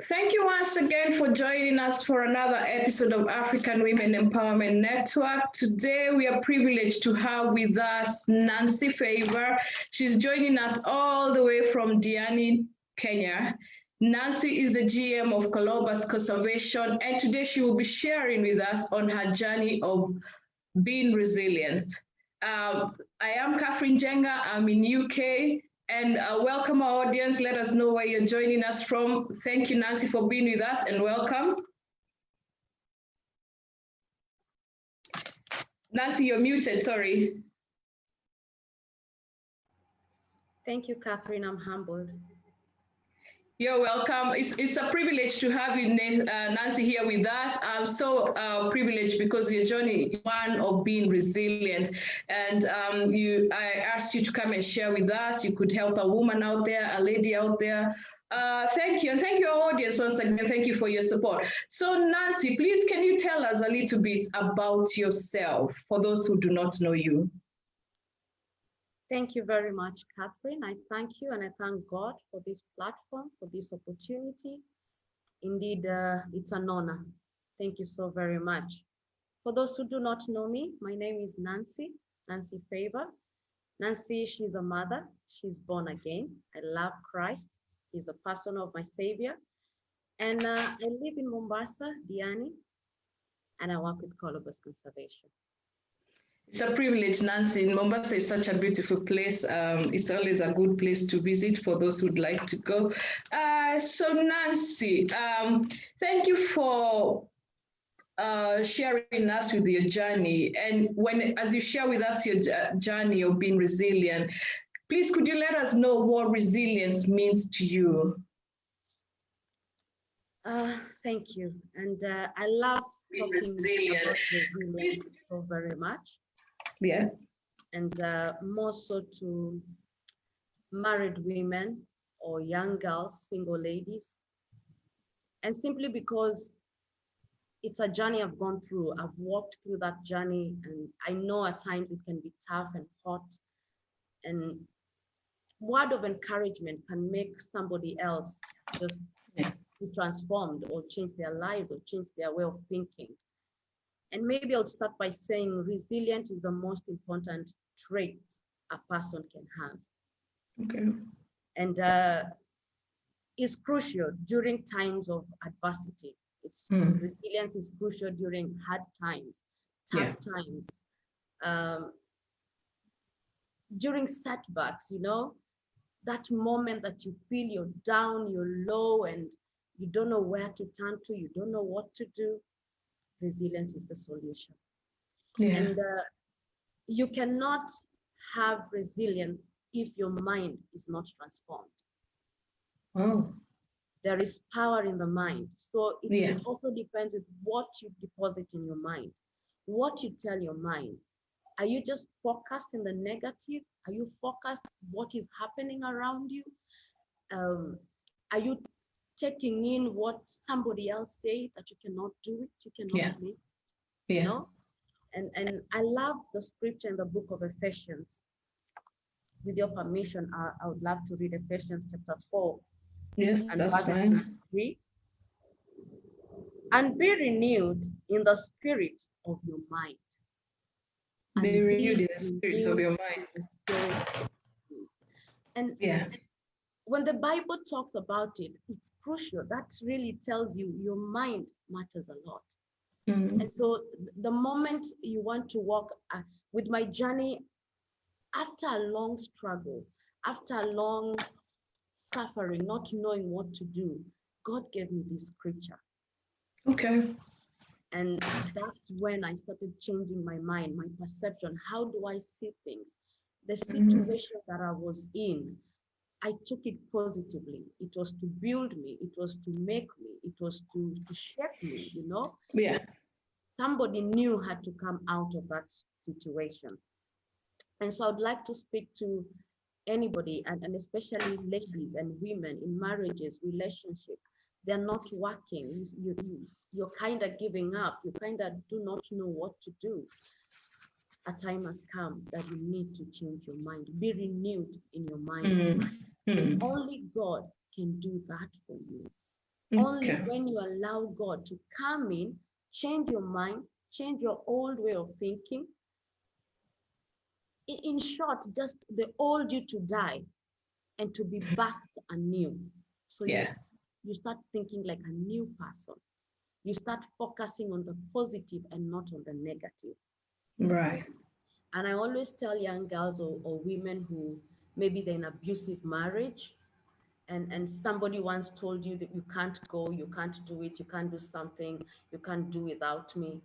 Thank you once again for joining us for another episode of African Women Empowerment Network. Today, we are privileged to have with us Nancy Favour. She's joining us all the way from Diani, Kenya. Nancy is the GM of Colobus Conservation, and today she will be sharing with us on her journey of being resilient. I am Catherine Jenga. I'm in UK. And welcome our audience. Let us know where you're joining us from. Thank you, Nancy, for being with us, and welcome. Nancy, you're muted, sorry. Thank you, Catherine. I'm humbled. You're welcome. It's a privilege to have you, Nancy, here with us. I'm so privileged because your journey is one of being resilient. And I asked you to come and share with us. You could help a woman out there, a lady out there. Thank you. And thank you, our audience, once again. Thank you for your support. So, Nancy, please, can you tell us a little bit about yourself for those who do not know you? Thank you very much, Catherine. I thank you and I thank God for this platform, for this opportunity. Indeed, it's an honor. Thank you so very much. For those who do not know me, my name is Nancy Favour. Nancy, she's a mother. She's born again. I love Christ. He's the person of my Savior. And I live in Mombasa, Diani, and I work with Colobus Conservation. It's a privilege, Nancy. Mombasa is such a beautiful place. It's always a good place to visit for those who'd like to go. So, Nancy, thank you for sharing us with your journey. And as you share with us your journey of being resilient, please could you let us know what resilience means to you? Thank you. And I love talking resilient. about resilience so very much. Yeah. And more so to married women or young girls, single ladies. And simply because it's a journey I've gone through. I've walked through that journey, and I know at times it can be tough and hot. And word of encouragement can make somebody else just be transformed or change their lives or change their way of thinking. And maybe I'll start by saying resilience is the most important trait a person can have. Okay. And it's crucial during times of adversity. Resilience is crucial during hard times, tough times, during setbacks, you know, that moment that you feel you're down, you're low, and you don't know where to turn to, you don't know what to do. Resilience is the solution. Yeah. And you cannot have resilience if your mind is not transformed. Oh. There is power in the mind. So it also depends on what you deposit in your mind, what you tell your mind. Are you just focused in the negative? Are you focused what is happening around you? Are you taking in what somebody else say that you cannot do it, you cannot make it, you know? And I love the scripture in the book of Ephesians. With your permission, I would love to read Ephesians chapter 4. Yes, And that's fine. 3. And be renewed in the spirit of your mind. Be renewed in the spirit of your mind. And when the Bible talks about it, it's crucial. That really tells you your mind matters a lot. And so the moment you want to walk with my journey, after a long struggle, after a long suffering, not knowing what to do, God gave me this scripture. Okay. And that's when I started changing my mind, my perception. How do I see things? The situation that I was in, I took it positively. It was to build me. It was to make me. It was to shape me, you know? Yes. Somebody new had to come out of that situation. And so I'd like to speak to anybody, and especially ladies and women in marriages, relationships. They're not working. You're kind of giving up. You kind of do not know what to do. a time has come that you need to change your mind. Be renewed in your mind. Only God can do that for you. Only Okay. when you allow God to come in, change your mind, change your old way of thinking. In short, just the old you to die and to be birthed anew. So Yeah. you start thinking like a new person. You start focusing on the positive and not on the negative. Right. And I always tell young girls or women who maybe they're in abusive marriage, and somebody once told you that you can't go, you can't do it, you can't do something, you can't do without me.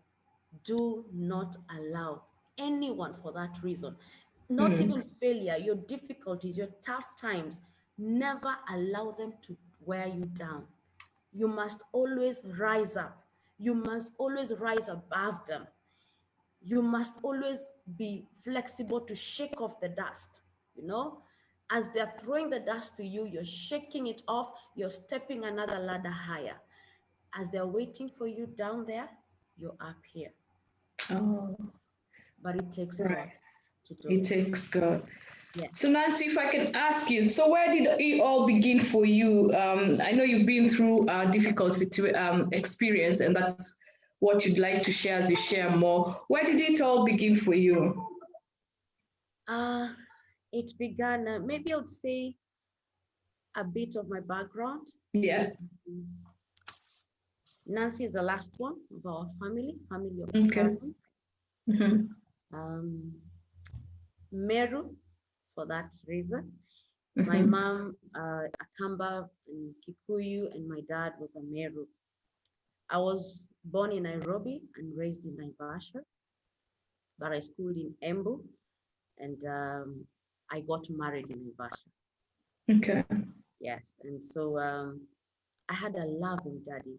Do not allow anyone for that reason. Not even failure, your difficulties, your tough times, never allow them to wear you down. You must always rise up. You must always rise above them. You must always be flexible to shake off the dust, you know? As they're throwing the dust to you, you're shaking it off, you're stepping another ladder higher. As they're waiting for you down there, you're up here. Oh, But it takes right. God to do It it. takes God. Yeah. So Nancy, if I can ask you, so where did it all begin for you? I know you've been through a difficult experience, and that's what you'd like to share as you share more. Where did it all begin for you? Uh, it began, maybe I would say a bit of my background. Yeah. Nancy is the last one of our family of Okay. 7. Mm-hmm. Um, Meru, for that reason. My Mm-hmm. mom, Akamba and Kikuyu, and my dad was a Meru. I was born in Nairobi and raised in Naivasha, but I schooled in Embu, and I got married in Naivasha. Okay. Yes, and so I had a loving daddy.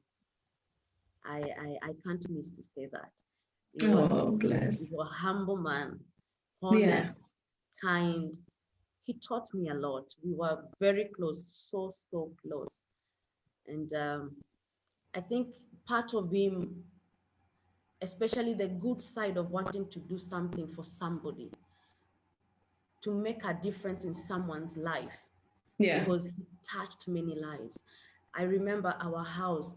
I can't miss to say that. He was, Oh, he bless. was a humble man, Yeah. honest, kind. He taught me a lot. We were very close, so close. And I think part of him, especially the good side of wanting to do something for somebody, to make a difference in someone's life, Yeah. because he touched many lives. I remember our house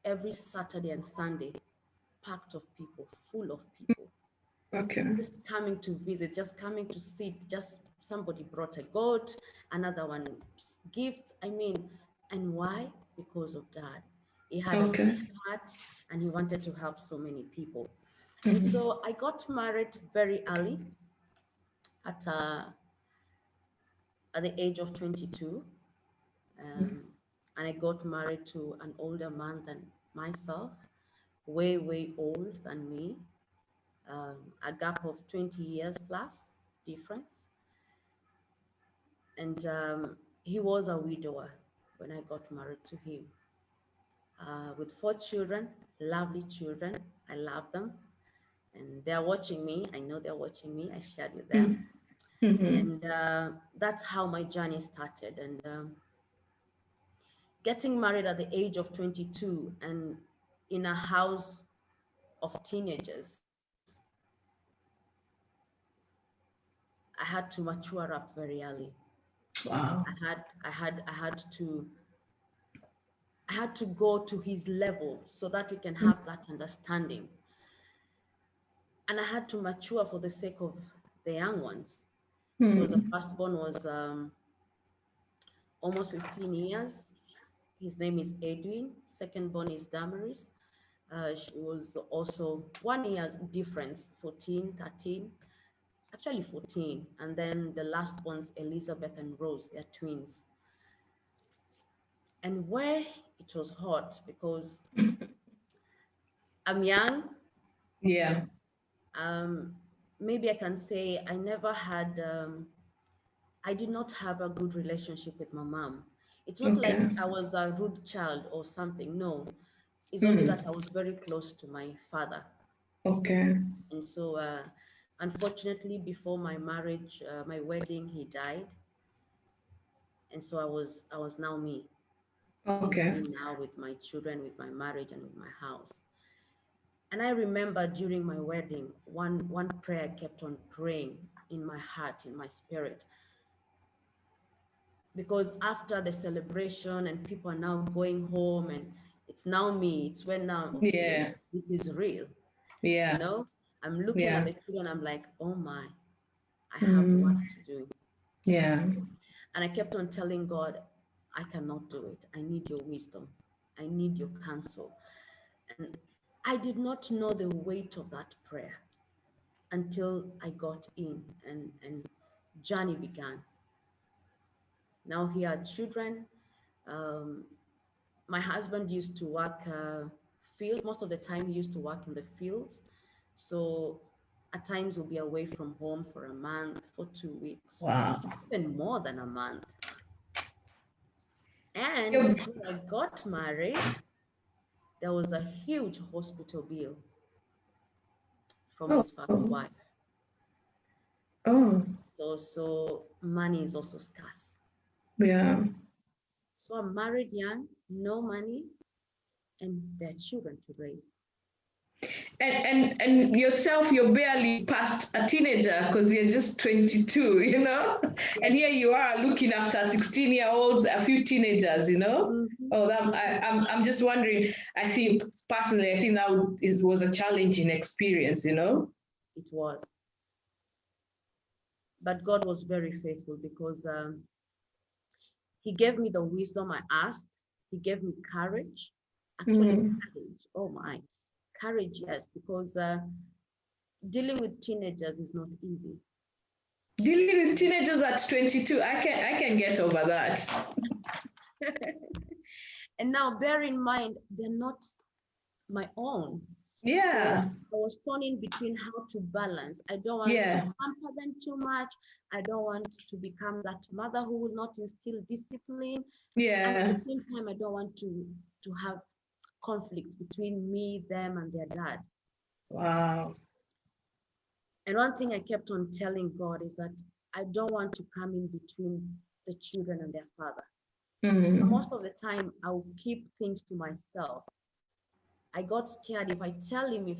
every Saturday and Sunday, packed of people, full of people, Okay. just coming to visit, just coming to sit, just somebody brought a goat, another one gift. I mean, and why? Because of dad. He had a Okay. big heart and he wanted to help so many people. And Mm-hmm. so I got married very early at, uh, at the age of 22. Um, and I got married to an older man than myself, way old than me, a gap of 20 years plus difference. And he was a widower when I got married to him, with 4 children, lovely children. I love them. And they're watching me. I know they're watching me. I shared with them. Mm-hmm. And that's how my journey started. And getting married at the age of 22 and in a house of teenagers, I had to mature up very early. Wow. I had to go to his level so that we can have that understanding. And I had to mature for the sake of the young ones, because the Mm-hmm. firstborn was almost 15 years. His name is Edwin. Second born is Damaris. She was also 1 year difference, 14, 13, actually 14. And then the last ones, Elizabeth and Rose, they're twins. And where it was hot, because I'm young, Yeah. um, maybe I can say I did not have a good relationship with my mom. It's not like Okay. I was a rude child or something. No, it's only that I Mm. was very close to my father. Okay. And so, unfortunately, before my marriage, my wedding, he died. And so I was now Okay. me now with my children, with my marriage, and with my house. And I remember during my wedding, one prayer I kept on praying in my heart, in my spirit, because after the celebration and people are now going home and it's now me, it's when now, okay, Yeah. this is real. You Yeah. know, I'm looking at Yeah. the children, I'm like, oh my, I have work Mm. to do. Yeah. And I kept on telling God, I cannot do it. I need your wisdom. I need your counsel. And I did not know the weight of that prayer until I got in and journey began. Now here are children. Um, my husband used to work field. Most of the time he used to work in the fields. So at times we'll be away from home for a month, for 2 weeks, Wow. even more than a month. And You- before I got married, there was a huge hospital bill from Oh. his first wife. Oh. So money is also scarce. Yeah. So I'm married young, no money, and there are children to raise. And yourself, you're barely past a teenager because you're just 22, you know? And Yes. here you are looking after 16-year-olds, a few teenagers, you know? Mm-hmm. Oh, that, Mm-hmm. I'm just wondering. I think personally, I think that it was a challenging experience, you know? It was. But God was very faithful because He gave me the wisdom I asked. He gave me courage. Actually, Mm. courage. Oh my. Courage, yes, because dealing with teenagers is not easy. Dealing with teenagers at 22, I can get over that. And now bear in mind, they're not my own. So Yeah, I was torn in between how to balance. I don't want to yeah, hamper them too much. I don't want to become that mother who will not instill discipline. And at the yeah. same time, I don't want to have conflict between me, them, and their dad. Wow. And one thing I kept on telling God is that I don't want to come in between the children and their father. So most Mm. of the time, I'll keep things to myself. I got scared if I tell him, if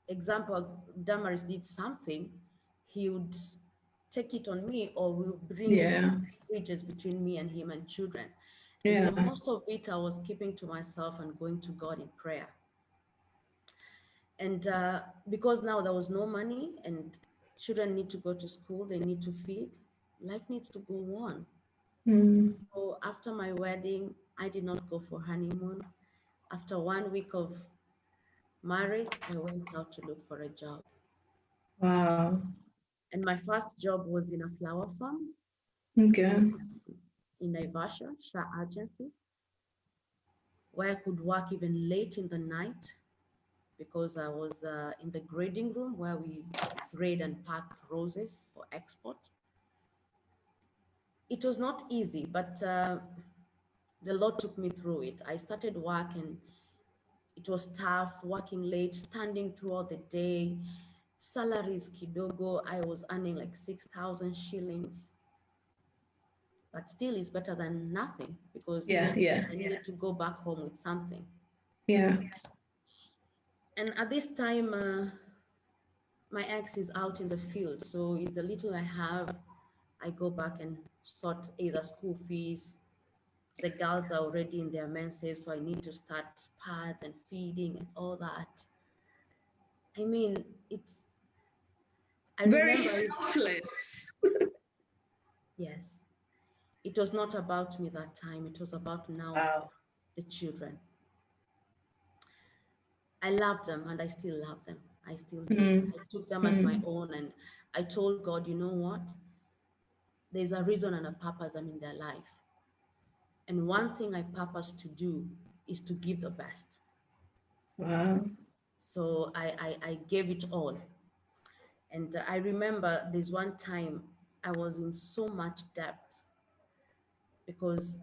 example Damaris did something, he would take it on me or will bring Yeah, bridges between me and him and children. And so yeah. most of it I was keeping to myself and going to God in prayer. And because now there was no money and children need to go to school, they need to feed, life needs to go on. Mm. So after my wedding, I did not go for honeymoon. After 1 week of marriage, I went out to look for a job. Wow. And my first job was in a flower farm Okay. in Naivasha, Shah agencies, where I could work even late in the night because I was in the grading room where we grade and pack roses for export. It was not easy, but the Lord took me through it. I started work and it was tough, working late, standing throughout the day. Salaries kidogo, I was earning like 6,000 shillings, but still it's better than nothing because Yeah, at least yeah, I needed to go back home with something. yeah. And at this time, my ex is out in the field, so it's the little I have. I go back and sort either school fees. The girls are already in their menses, so I need to start pads and feeding and all that. I mean, it's, I Very remember it, selfless. yes. It was not about me that time. It was about now Wow. the children. I love them and I still love them. I still do. Mm. I took them as my Mm. own and I told God, you know what? There's a reason and a purpose I'm in their life. And one thing I purpose to do is to give the best. Wow. So I gave it all. And I remember there's one time I was in so much debt because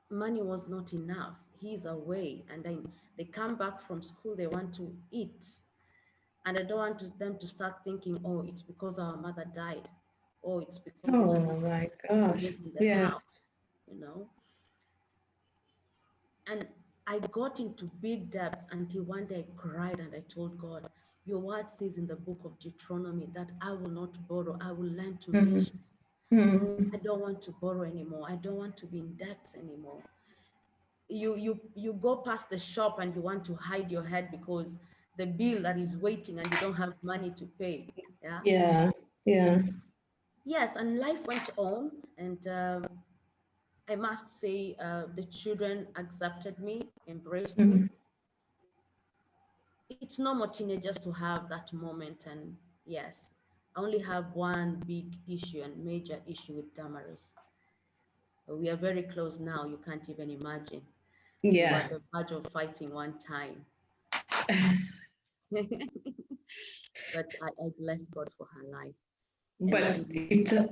money was not enough. He's away and then they come back from school, they want to eat. And I don't want them to start thinking, oh, it's because our mother died. Oh, it's because there's Oh my gosh. problems in the Yeah. house, you know. And I got into big debts until one day I cried and I told God, your word says in the book of Deuteronomy that I will not borrow, I will lend to nations. I don't want to borrow anymore. I don't want to be in debt anymore. You go past the shop and you want to hide your head because the bill that is waiting and you don't have money to pay. Yeah. Yeah. Yeah. Yes, and life went on, and I must say, the children accepted me, embraced me. It's normal teenagers to have that moment, and yes, I only have one big issue and major issue with Damaris. We are very close now. You can't even imagine. We were Yeah. at the verge of fighting one time. But I bless God for her life. But And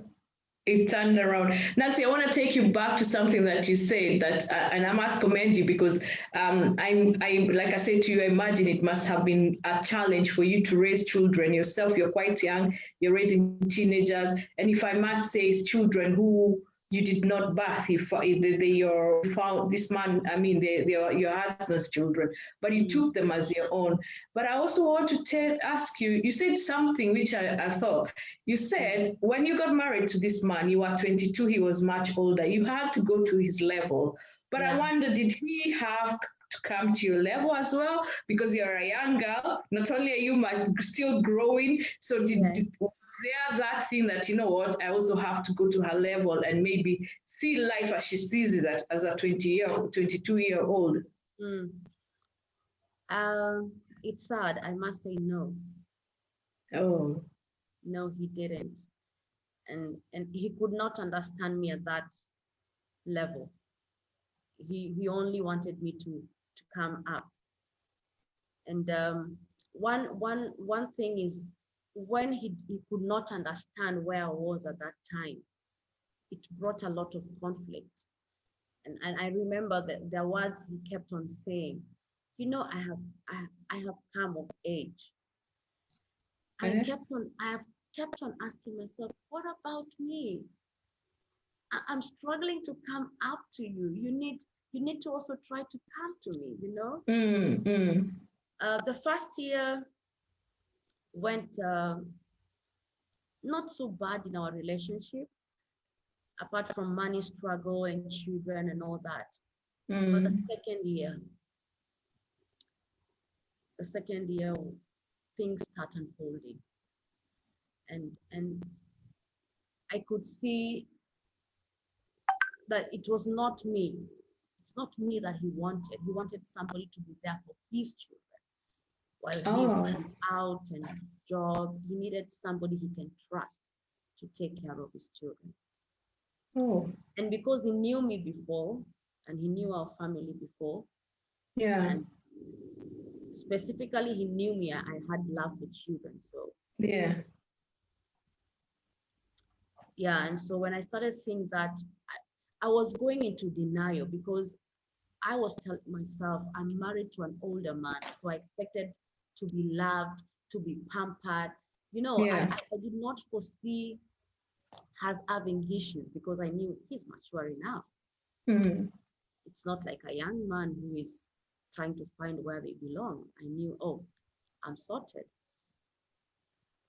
it turned around. Nancy, I want to take you back to something that you said that, and I must commend you because I like I said to you, I imagine it must have been a challenge for you to raise children yourself. You're quite young. You're raising teenagers, and if I must say, it's children who you did not birth. If they your found this man, I mean, they are your husband's children, but you mm, took them as your own. But I also want to ask you. You said something which I thought. You said when you got married to this man, you were 22, he was much older. You had to go to his level. But I yeah, wonder, did he have to come to your level as well? Because you're a young girl, not only are you still growing, so yes. was there that thing that, you know what, I also have to go to her level and maybe see life as she sees it as a 22-year-old? Mm. It's sad. I must say no. Oh, No, he didn't. And he could not understand me at that level. He only wanted me to come up. And one thing is when he could not understand where I was at that time, it brought a lot of conflict. And I remember that the words he kept on saying, you know, I have come of age. eh? I have kept on asking myself, what about me? I'm struggling to come up to you. You need to also try to come to me, you know? Mm, mm. The first year went not so bad in our relationship, apart from money struggle and children and all that. But Mm. the second year, things start unfolding, and I could see that it was not me. It's not me that he wanted. He wanted somebody to be there for his children while he's Oh, gone out and job. He needed somebody he can trust to take care of his children. oh, And because he knew me before and he knew our family before, yeah, and specifically he knew me, I had love for children. So yeah. yeah, and so when I started seeing that, I was going into denial because I was telling myself I'm married to an older man, so I expected to be loved, to be pampered. You know, Yeah. I did not foresee us having issues because I knew he's mature enough. Mm. It's not like a young man who is trying to find where they belong. I knew, oh, I'm sorted.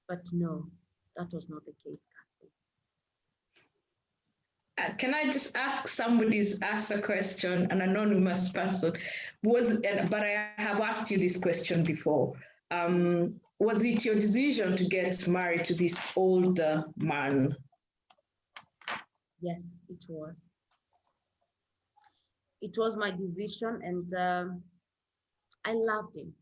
But no, that was not the case, Catherine. Can I just ask somebody's asked a question, an anonymous person but I have asked you this question before. Was it your decision to get married to this older man? Yes, it was. It was my decision, and I loved him.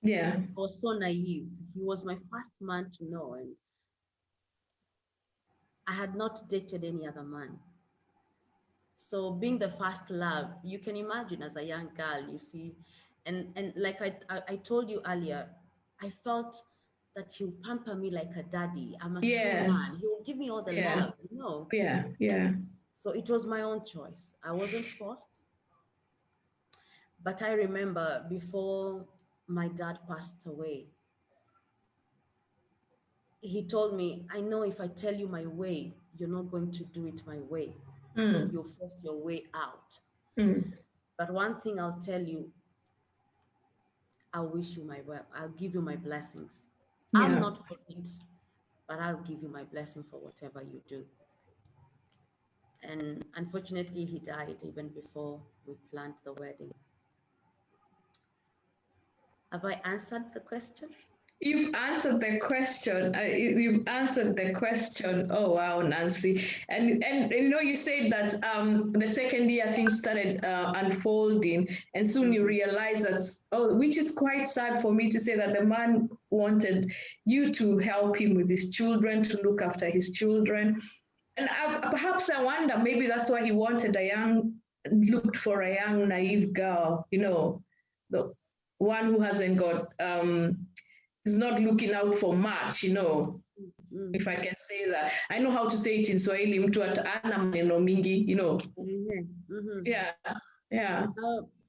Yeah. I was so naive. He was my first man to know, and I had not dated any other man. So being the first love, you can imagine as a young girl, you see, and like I told you earlier, I felt that he'll pamper me like a daddy. I'm a true Yeah. man. He will give me all the Yeah. love, you know. Yeah. Yeah. So it was my own choice. I wasn't forced. But I remember before my dad passed away, he told me, I know if I tell you my way, you're not going to do it my way. Mm. You'll force your way out. Mm. But one thing I'll tell you, I'll wish you my well. I'll give you my blessings. I'm Yeah. not for it, but I'll give you my blessing for whatever you do. And unfortunately, he died even before we planned the wedding. Have I answered the question? You've answered the question. You've answered the question. Oh wow, Nancy. And you know, you said that the second year things started unfolding, and soon you realized that, oh, which is quite sad for me to say, that the man wanted you to help him with his children, to look after his children. And perhaps I wonder, maybe that's why he wanted looked for a young, naive girl, you know, the one who hasn't got, is not looking out for much, you know, if I can say that. I know how to say it in Swahili, mtu ana maneno mingi, you know. Yeah, yeah.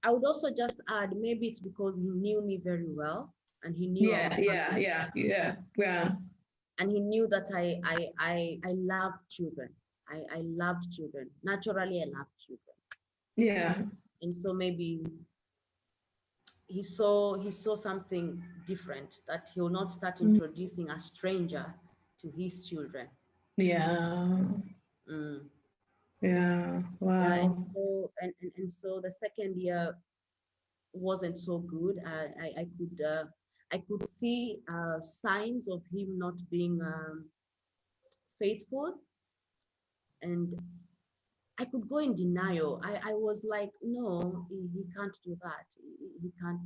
I would also just add, maybe it's because he knew me very well, and he knew our family. Yeah. And he knew that I loved children. I loved children. Naturally, I loved children. Yeah. And so maybe he saw something different, that he will not start introducing a stranger to his children. Yeah. Yeah. Wow. Yeah, and so the second year wasn't so good. I could see signs of him not being faithful, and I could go in denial. I was like, no, he can't do that. He can't.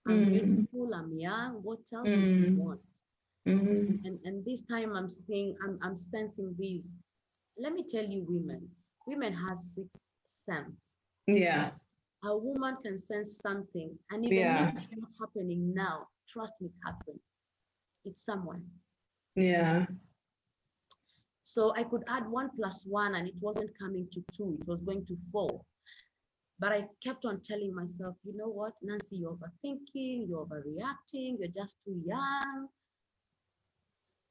I'm beautiful. I'm young. What else would he want? And this time I'm sensing these. Let me tell you, women has sixth sense. Yeah. A woman can sense something, and even if it's not happening now, trust me, Catherine, it's somewhere. Yeah. So I could add 1 + 1, and it wasn't coming to 2, it was going to 4. But I kept on telling myself, you know what, Nancy, you're overthinking, you're overreacting, you're just too young.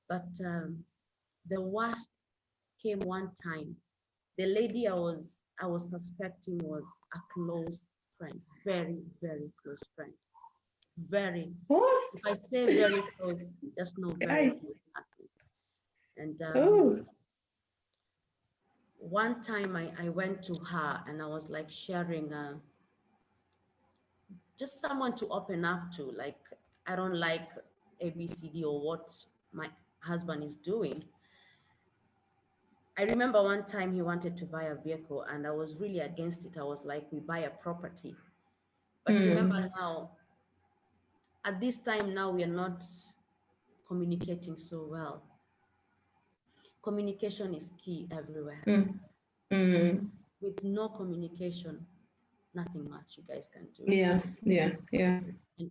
But the worst came one time. The lady I was suspecting was a close friend, very, very close friend. Very. What? If I say very close, just know very close. And one time I went to her, and I was like sharing just someone to open up to, like, I don't like ABCD or what my husband is doing. I remember one time he wanted to buy a vehicle, and I was really against it. I was like, we buy a property. But remember now, at this time now, we are not communicating so well. Communication is key everywhere. With no communication, nothing much you guys can do. Yeah.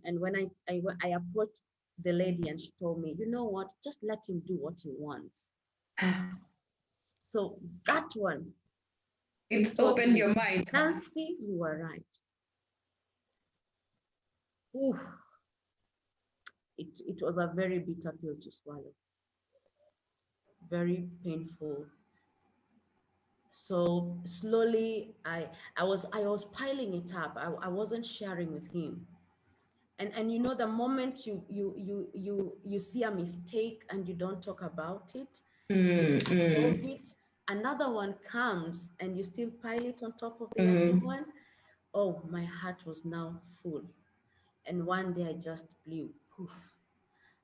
And when I approached the lady, and she told me, you know what, just let him do what he wants. So that one, it opened your mind. Nancy, you are right. Ooh, it was a very bitter pill to swallow. Very painful. So slowly I was piling it up. I wasn't sharing with him. And you know, the moment you see a mistake and you don't talk about it, another one comes and you still pile it on top of the other one. Oh, my heart was now full. And one day I just blew, poof.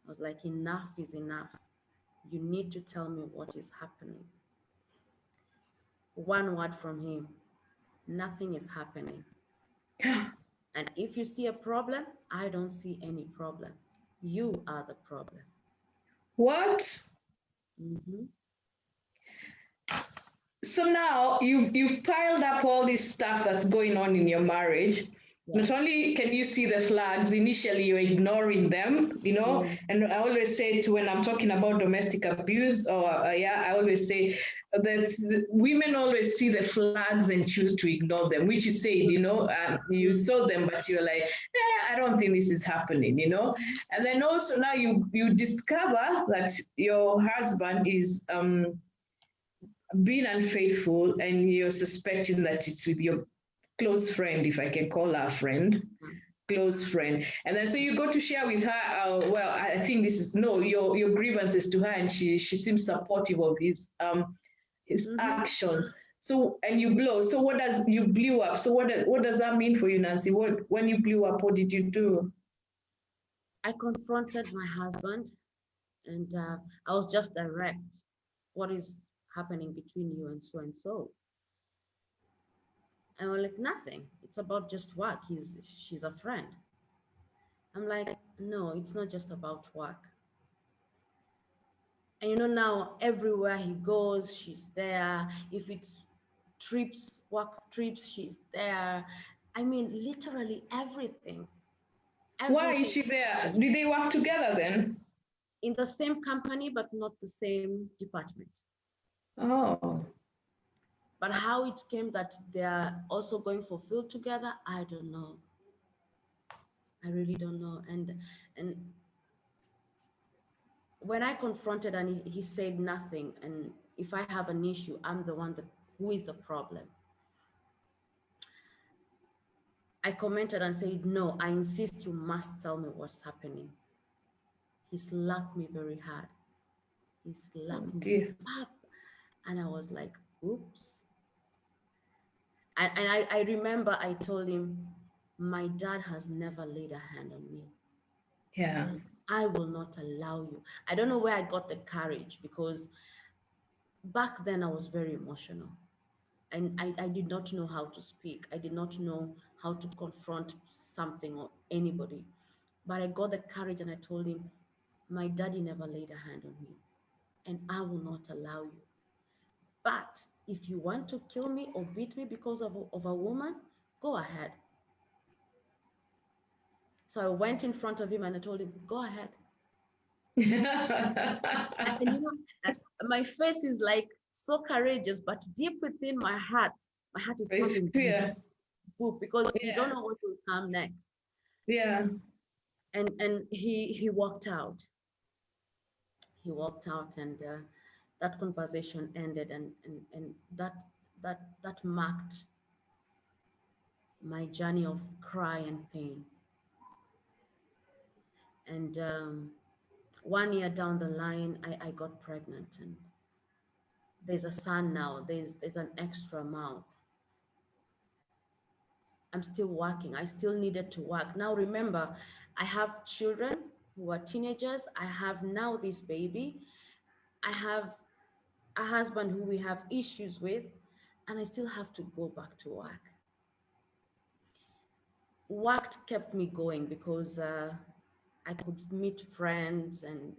I was like, enough is enough. You need to tell me what is happening. One word from him, nothing is happening. And if you see a problem, I don't see any problem. You are the problem. What? So now you've piled up all this stuff that's going on in your marriage. Not only can you see the flags, initially you're ignoring them, you know, and I always say when I'm talking about domestic abuse, I always say the women always see the flags and choose to ignore them, which you said, you know, you saw them, but you're like, I don't think this is happening, you know. And then also now you discover that your husband is being unfaithful, and you're suspecting that it's with your close friend, if I can call her a friend, close friend. And then so you got to share with her, well, I think this is no, your grievances to her, and she seems supportive of his actions. So and you blow. So what does you blew up? So what does that mean for you, Nancy? What when you blew up, what did you do? I confronted my husband, and I was just direct. What is happening between you and so and so? And we're like, nothing. It's about just work. She's a friend. I'm like, no, it's not just about work. And now everywhere he goes, she's there. If it's trips, work trips, she's there. I mean, literally everything. Why is Everything. she there? Did they work together then? In the same company, but not the same department. Oh. But how it came that they're also going for field together, I don't know. I really don't know. And when I confronted and he said nothing, and if I have an issue, I'm the one who is the problem. I commented and said, no, I insist you must tell me what's happening. He slapped me very hard. He slapped me, pop. And I was like, oops. And I remember I told him, my dad has never laid a hand on me. Yeah. And I will not allow you. I don't know where I got the courage, because back then I was very emotional. And I did not know how to speak. I did not know how to confront something or anybody. But I got the courage and I told him, my daddy never laid a hand on me, and I will not allow you. But if you want to kill me or beat me because of a woman, go ahead. So I went in front of him and I told him, go ahead. And my face is like so courageous, but deep within my heart is pumping boop, because you don't know what will come next. Yeah. And he walked out. He walked out, and that conversation ended, and that marked my journey of cry and pain. And 1 year down the line, I got pregnant, and there's a son now. There's an extra mouth. I'm still working. I still needed to work. Now remember, I have children who are teenagers. I have now this baby. I have a husband who we have issues with, and I still have to go back to work. Work kept me going because I could meet friends and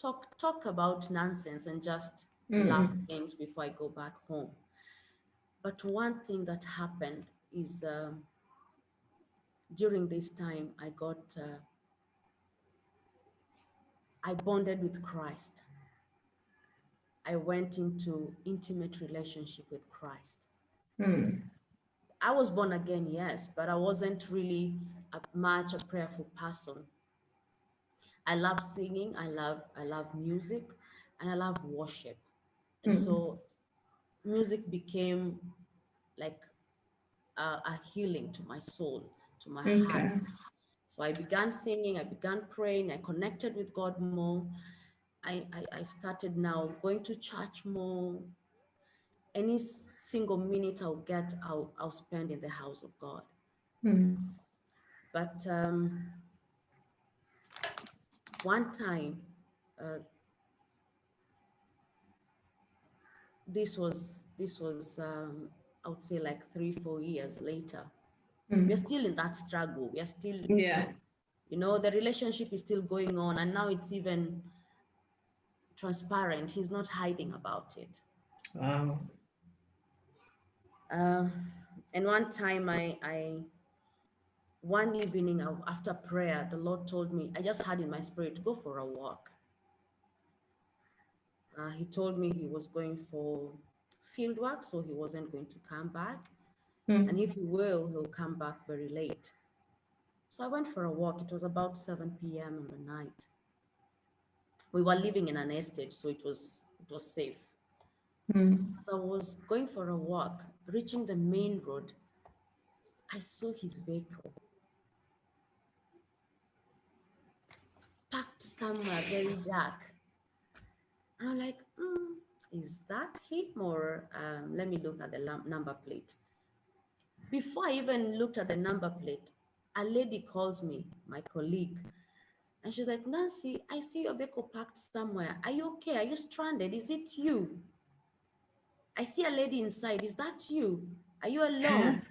talk about nonsense and just laugh things before I go back home. But one thing that happened is during this time I bonded with Christ. I went into intimate relationship with Christ. I was born again, yes, but I wasn't really much a prayerful person. I love singing, I love music, and I love worship. And so music became like a healing to my soul, to my heart. So I began singing, I began praying, I connected with God more. I started now going to church more. Any single minute I'll get, I'll spend in the house of God. But one time, this was I would say like 3-4 years later. We're still in that struggle. We are still, the relationship is still going on, and now it's even transparent. He's not hiding about it. Wow. And one time one evening after prayer, the Lord told me, I just had in my spirit, go for a walk. He told me he was going for field work, so he wasn't going to come back. And if he will, he'll come back very late. So I went for a walk. It was about 7 p.m. in the night. We were living in an estate, so it was safe. So as I was going for a walk, reaching the main road, I saw his vehicle parked somewhere very dark. And I'm like, is that him? Or let me look at the number plate. Before I even looked at the number plate, a lady calls me, my colleague, and she's like, Nancy, I see your vehicle parked somewhere. Are you okay? Are you stranded? Is it you? I see a lady inside. Is that you? Are you Huh? alone?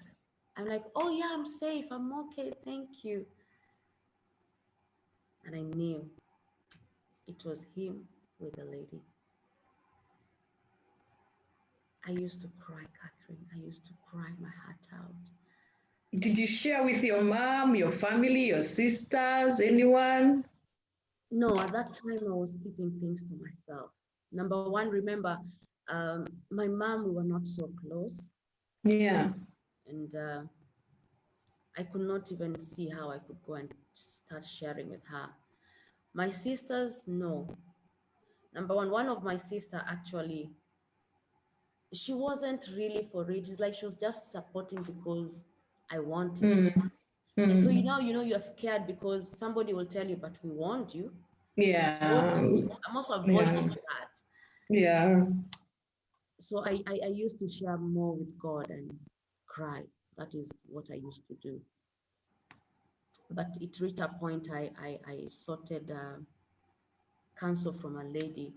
I'm like, oh yeah, I'm safe. I'm okay. Thank you. And I knew it was him with the lady. I used to cry, Catherine. I used to cry my heart out. Did you share with your mom, your family, your sisters, anyone? No, at that time I was keeping things to myself. Number one, remember, my mom, we were not so close, Yeah. and I could not even see how I could go and start sharing with her. My sisters, no. Number one of my sister actually, she wasn't really for it. It's like she was just supporting because I want it. Mm. And so Mm. you're scared because somebody will tell you, but we want you. We told Yeah. you. I'm also Yeah. avoiding that. Yeah. So I used to share more with God and cry. That is what I used to do. But it reached a point I sorted counsel from a lady.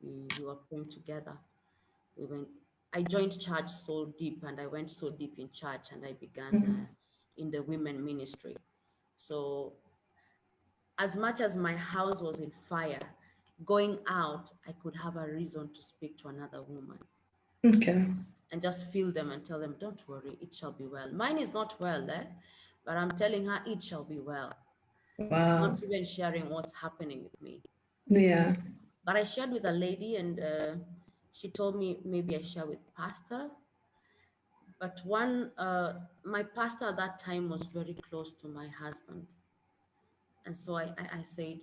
We were praying together. We went. I joined church so deep, and I went so deep in church, and I began Mm. in the women ministry. So as much as my house was in fire, going out, I could have a reason to speak to another woman Okay. and just feel them and tell them, don't worry, it shall be well. Mine is not well, but I'm telling her it shall be well, not Wow. even sharing what's happening with me. Yeah. But I shared with a lady, and she told me maybe I share with pastor. But my pastor at that time was very close to my husband. And so I said,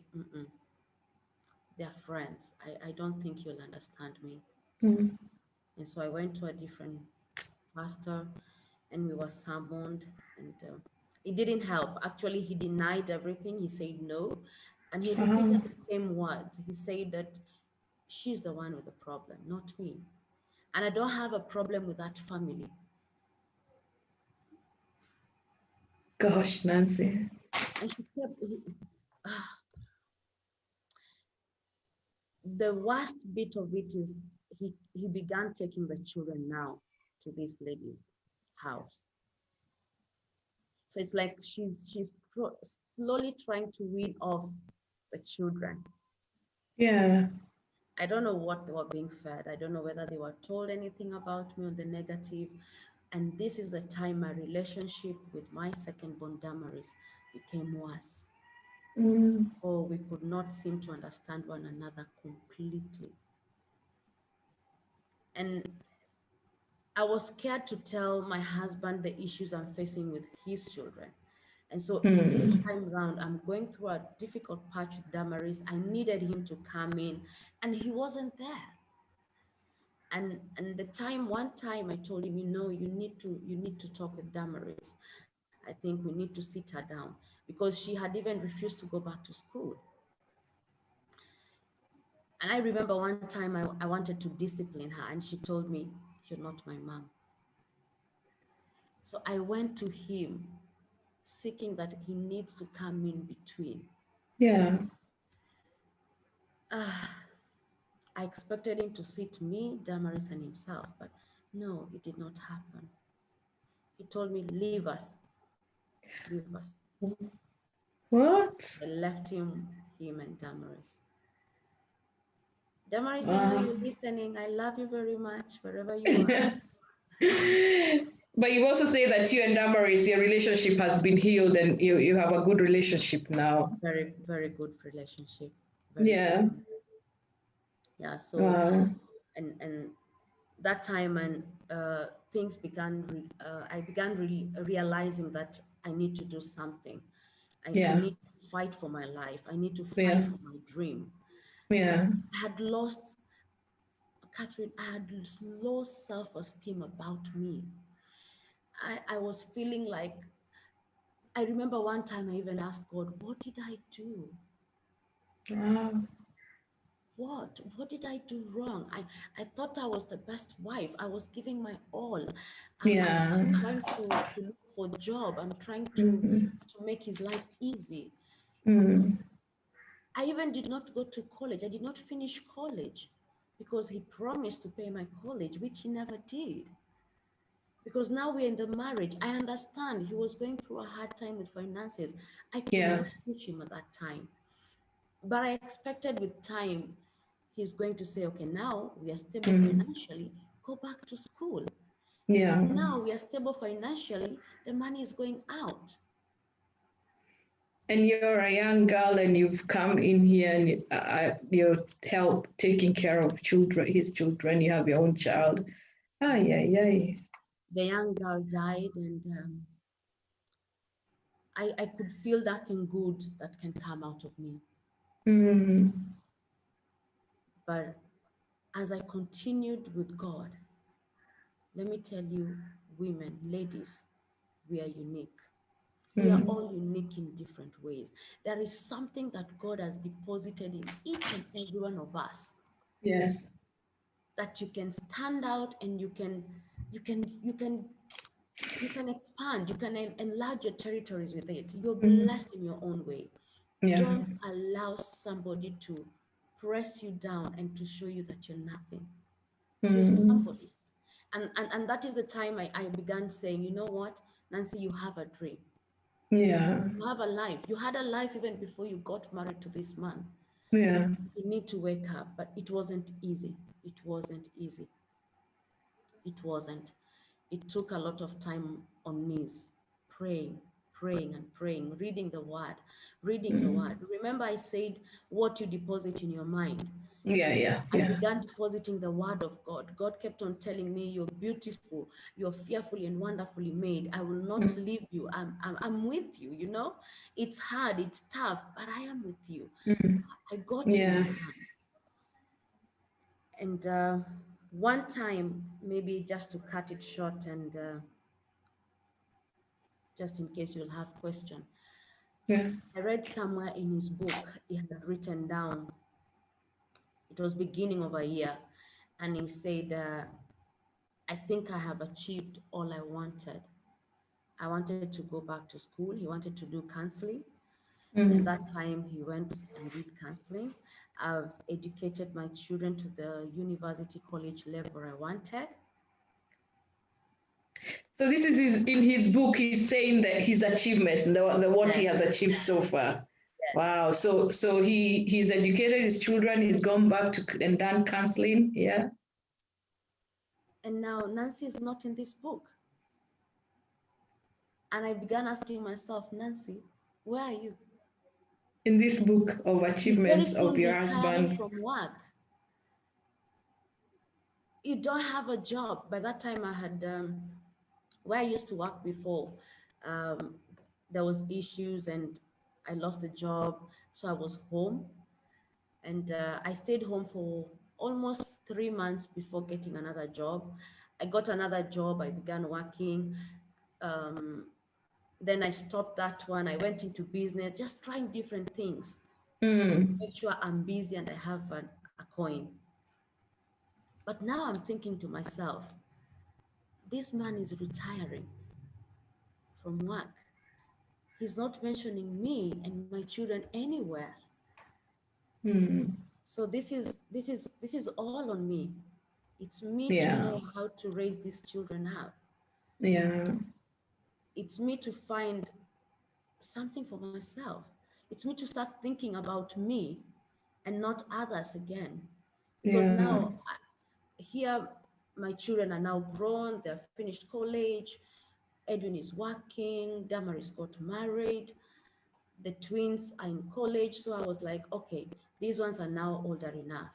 they're friends. I don't think you'll understand me. Mm. And so I went to a different pastor, and we were summoned, and it didn't help. Actually, he denied everything. He said no. And he repeated the same words. He said that she's the one with the problem, not me. And I don't have a problem with that family. Gosh, Nancy. And she kept, the worst bit of it is he began taking the children now to this lady's house. So it's like she's slowly trying to wean off the children. Yeah. I don't know what they were being fed. I don't know whether they were told anything about me on the negative. And this is the time my relationship with my second born Damaris became worse. Mm. Oh, we could not seem to understand one another completely. And I was scared to tell my husband the issues I'm facing with his children. And so this Mm. time round, I'm going through a difficult patch with Damaris. I needed him to come in, and he wasn't there. And one time I told him, you need to talk with Damaris. I think we need to sit her down because she had even refused to go back to school. And I remember one time I wanted to discipline her, and she told me, you're not my mom. So I went to him seeking that he needs to come in between. Yeah. I expected him to sit me, Damaris, and himself, but no, it did not happen. He told me, leave us, leave us. What? I left him and Damaris. Damaris, I know Wow. you're listening. I love you very much, wherever you are. But you also say that you and Damaris, your relationship has been healed and you have a good relationship now. Very, very good relationship. Very good. Yeah. Yeah. So, Wow. and that time, and things began. I began really realizing that I need to do something. I Yeah. need to fight for my life. I need to fight Yeah. for my dream. Yeah. I had lost, Catherine. I had lost self-esteem about me. I was feeling like, I remember one time I even asked God, what did I do? Wow. What did I do wrong? I thought I was the best wife. I was giving my all. Yeah. I'm trying to look for a job. I'm trying Mm-hmm. to make his life easy. Mm. I even did not go to college. I did not finish college because he promised to pay my college, which he never did. Because now we're in the marriage. I understand he was going through a hard time with finances. I could Yeah. not push him at that time. But I expected with time, he's going to say, okay, now we are stable Mm. financially, go back to school. But Yeah. now we are stable financially, the money is going out. And you're a young girl and you've come in here and you're help taking care of children, his children, you have your own child. Ay, ay, ay. The young girl died, and I could feel that thing good that can come out of me. Mm. But as I continued with God, let me tell you, women, ladies, we are unique. We are Mm. all unique in different ways. There is something that God has deposited in each and every one of us Yes. that you can stand out, and you can you can you can expand, you can enlarge your territories with it. You're Mm. blessed in your own way. Yeah. Don't allow somebody to press you down and to show you that you're nothing. You're Mm. somebody. And that is the time I began saying, you know what, Nancy, you have a dream. Yeah. You have a life. You had a life even before you got married to this man. Yeah. You need to wake up. But it wasn't easy. It wasn't easy. It wasn't. It took a lot of time on knees, praying, praying and praying, reading the word, reading the Mm. word. Remember, I said what you deposit in your mind. Yeah, So yeah, I yeah. began depositing the word of God. God kept on telling me, you're beautiful, you're fearfully and wonderfully made. I will not Mm. leave you. I'm with you, you know. It's hard, it's tough, but I am with you. Mm. I got you in Yeah. my hands. And one time, maybe just to cut it short, and just in case you'll have question, Yeah. I read somewhere in his book, he had written down, it was beginning of a year, and he said, I think I have achieved all I wanted. I wanted to go back to school. He wanted to do counseling. And Mm. that time he went and did counseling. I've educated my children to the university college level I wanted. So this is in his book. He's saying that his achievements, the what he Yes, has achieved so far. yes. Wow. So he's educated his children. He's gone back to and done counseling. Yeah. And now Nancy is not in this book. And I began asking myself, Nancy, where are you? In this book of He's very achievements soon of your retiring husband. from work. You don't have a job. By that time, I had where I used to work before. Um, there was issues, and I lost a job, so I was home, and I stayed home for almost 3 months before getting another job. I got another job. I began working. Um, then I stopped that one. I went into business, just trying different things. Mm. Make sure I'm busy and I have a coin. But now I'm thinking to myself, this man is retiring from work. He's not mentioning me and my children anywhere. Mm. So this is all on me. It's me to Yeah. know how to raise these children up. Yeah. It's me to find something for myself. It's me to start thinking about me and not others again. Because Yeah. now here my children are now grown, they're finished college, Edwin is working, Damaris got married, the twins are in college. So I was like, okay, these ones are now older enough.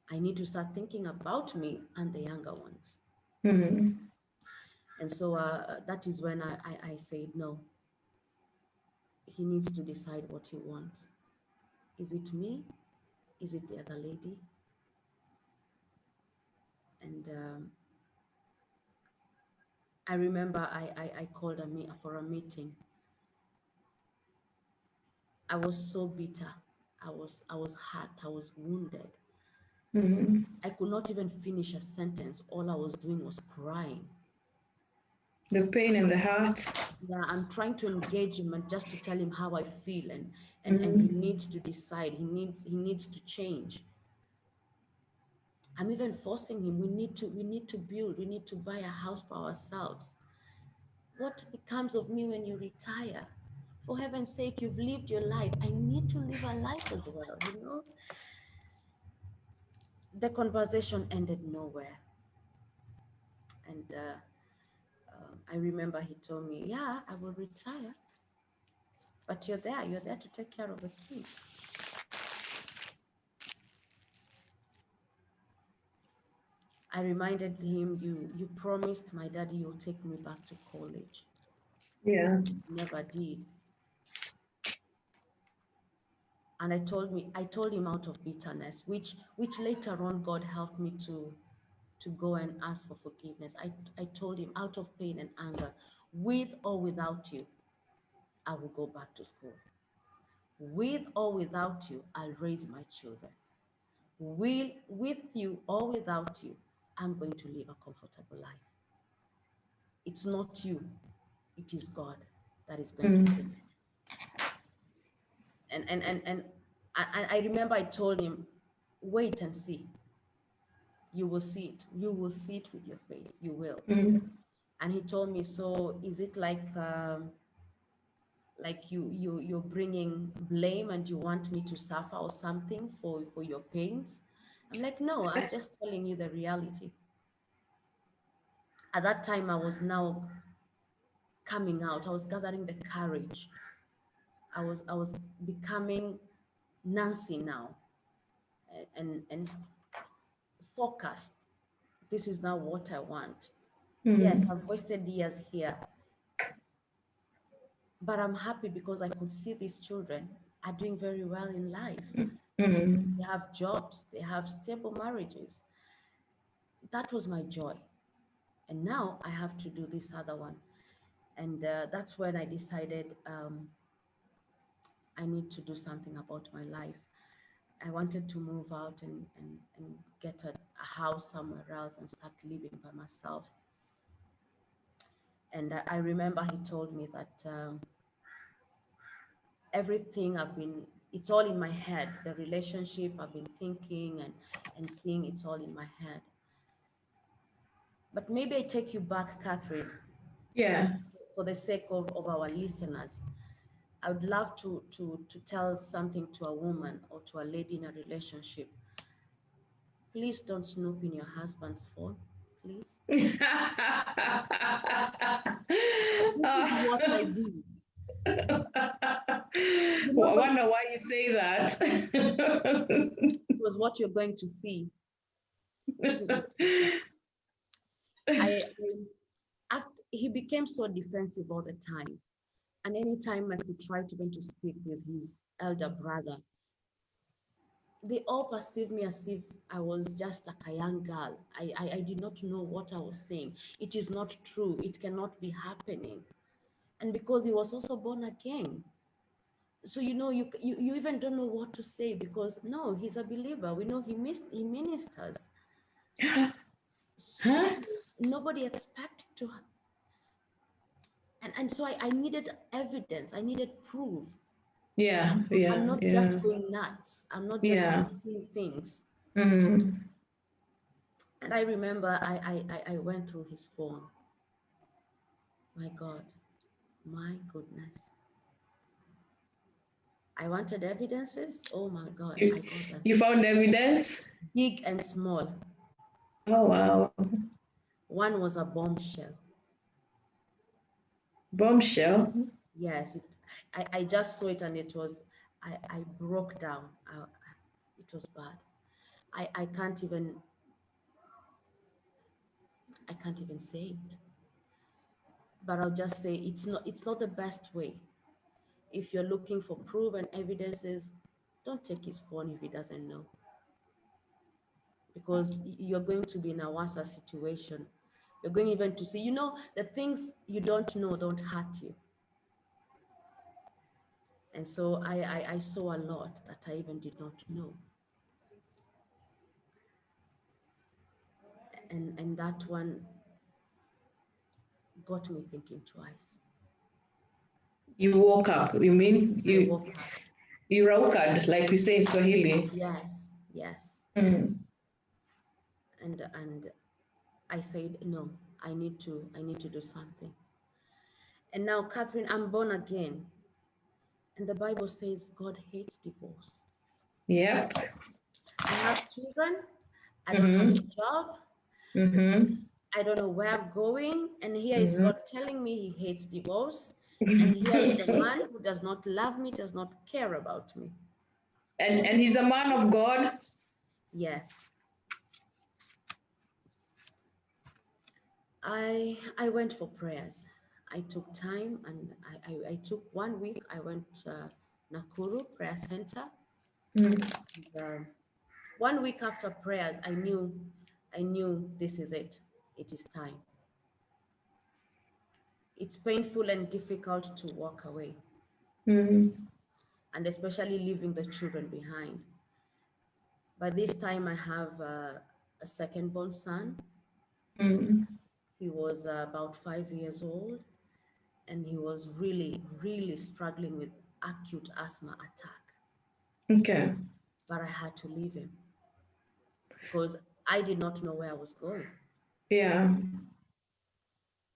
I need to start thinking about me and the younger ones. Mm. And so that is when I said, no, he needs to decide what he wants. Is it me? Is it the other lady? And I remember I called for a meeting. I was so bitter. I was hurt. I was wounded. Mm-hmm. I could not even finish a sentence. All I was doing was crying. The pain in the heart. Yeah, I'm trying to engage him and just to tell him how I feel, and he Mm-hmm. needs to decide. He needs to change. I'm even forcing him. We need to build. We need to buy a house for ourselves. What becomes of me when you retire? For heaven's sake, you've lived your life. I need to live a life as well. The conversation ended nowhere. And I remember he told me, yeah, I will retire, but you're there to take care of the kids. I reminded him, you promised my daddy you'll take me back to college. Yeah. Never did. And I told him out of bitterness, which later on God helped me to go and ask for forgiveness. I told him out of pain and anger, with or without you, I will go back to school. With or without you, I'll raise my children. With you or without you, I'm going to live a comfortable life. It's not you, it is God that is going to take Mm. it. And I remember I told him, wait and see. You will see it. You will see it with your face. You will. Mm. And he told me, so is it like you're bringing blame and you want me to suffer or something for your pains? I'm like, no, I'm just telling you the reality. At that time, I was now coming out. I was gathering the courage. I was becoming Nancy now, and focused. This is now what I want. Yes, Mm. I've wasted years here, but I'm happy because I could see these children are doing very well in life. Mm. They have jobs, they have stable marriages. That was my joy. And now I have to do this other one. And that's when I decided I need to do something about my life. I wanted to move out and get a house somewhere else and start living by myself. And I remember he told me that everything it's all in my head. The relationship I've been thinking and seeing, it's all in my head. But maybe I take you back, Catherine, Yeah. for the sake of our listeners. I would love to tell something to a woman or to a lady in a relationship. Please don't snoop in your husband's phone, please. This is what I do. Well, I But wonder why you say that. it was what you're going to see. What you're going to see. After he became so defensive all the time, and anytime I could try to even to speak with his elder brother, they all perceived me as if I was just like a young girl. I did not know what I was saying. It is not true. It cannot be happening. And because he was also born again, so you even don't know what to say, because no, he's a believer. We know he ministers. Huh? So nobody expected to, and so I needed evidence. I needed proof. Yeah, I'm yeah, not just yeah, going nuts. I'm not just yeah. saying things. Mm. And I remember I went through his phone. My God, my goodness. I wanted evidences. Oh my God, I You, got them. you found evidence? Big and small. Oh, wow. One was a bombshell. Bombshell. Yes, I just saw it and I broke down. It was bad. I can't even say it. But I'll just say it's not the best way. If you're looking for proof and evidences, don't take his phone if he doesn't know, because you're going to be in a worse situation You're going even to see, the things you don't know don't hurt you. And so I saw a lot that I even did not know. And that one got me thinking twice. You woke up. You mean I woke up. you raucad, like we say in Swahili. Yes, yes, Mm. yes. And I said, no, I need to do something. And now, Catherine, I'm born again. And the Bible says God hates divorce. Yep. I have children. I don't have a Mm-hmm. job. Mm-hmm. I don't know where I'm going. And here is Mm-hmm. God telling me he hates divorce. And here is a man who does not love me, does not care about me. And he's a man of God. Yes. I went for prayers. I took time and I took 1 week. I went Nakuru Prayer Center. Mm. And, 1 week after prayers, I knew this is it. It is time. It's painful and difficult to walk away, Mm. and especially leaving the children behind. By this time, I have a second-born son. Mm. He was about 5 years old, and he was really, really struggling with acute asthma attack. Okay. But I had to leave him because I did not know where I was going. Yeah.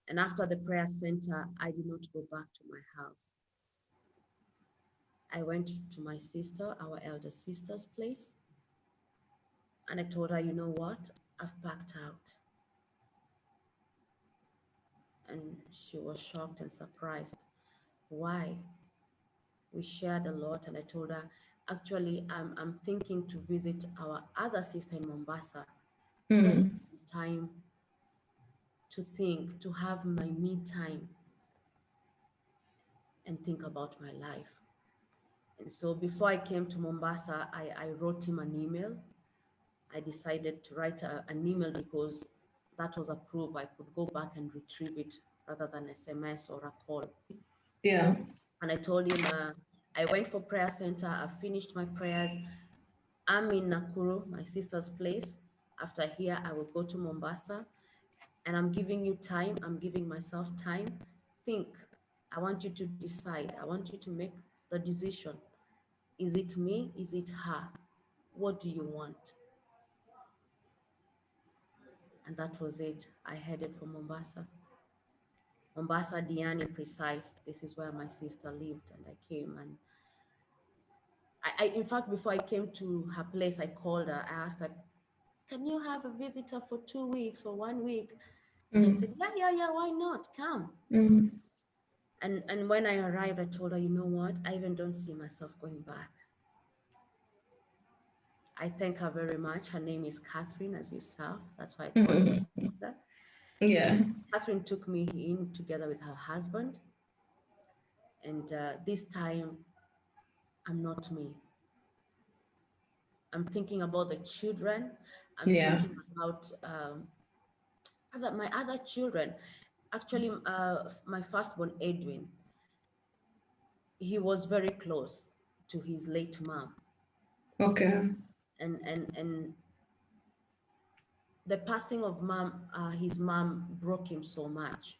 And after the prayer center, I did not go back to my house. I went to my sister, our elder sister's place, and I told her, you know what? I've packed out. And she was shocked and surprised. Why? We shared a lot, and I told her, actually, I'm thinking to visit our other sister in Mombasa, just Mm. time to think, to have my me time and think about my life. And so before I came to Mombasa, I wrote him an email. I decided to write an email because that was approved. I could go back and retrieve it rather than SMS or a call. Yeah. And I told him, I went for prayer center. I finished my prayers. I'm in Nakuru, my sister's place. After here, I will go to Mombasa, and I'm giving you time. I'm giving myself time. Think. I want you to decide. I want you to make the decision. Is it me? Is it her? What do you want? And that was it. I headed for Mombasa. Mombasa, Diani precise. This is where my sister lived, and I came. And in fact, before I came to her place, I called her. I asked her, can you have a visitor for 2 weeks or 1 week? And she said, Mm. yeah, why not? Come. Mm. And when I arrived, I told her, you know what? I even don't see myself going back. I thank her very much. Her name is Catherine, as you saw. That's why I call her my sister. Yeah. Catherine took me in together with her husband. And this time, I'm not me. I'm thinking about the children. I'm Yeah. thinking about my other children. Actually, my firstborn, Edwin, he was very close to his late mom. Okay. And the passing of his mom broke him so much.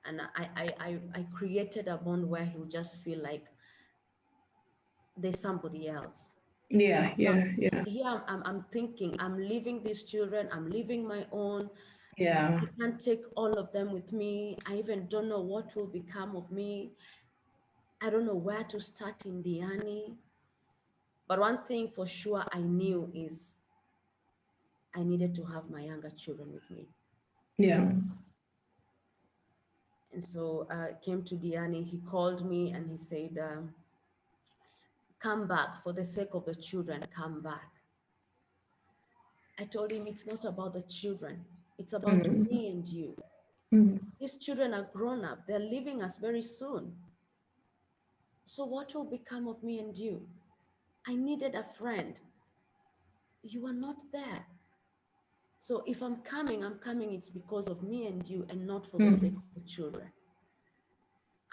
And I created a bond where he would just feel like there's somebody else. Yeah. Now, Yeah. Yeah. here I'm thinking, I'm leaving these children, I'm leaving my own. Yeah. I can't take all of them with me. I even don't know what will become of me. I don't know where to start in Diani. But one thing for sure I knew is I needed to have my younger children with me. Yeah. And so I came to Diani. He called me and he said, come back for the sake of the children, come back. I told him it's not about the children. It's about Mm. me and you. Mm. These children are grown up. They're leaving us very soon. So what will become of me and you? I needed a friend. You are not there. So if I'm coming, it's because of me and you, and not for the sake of the children.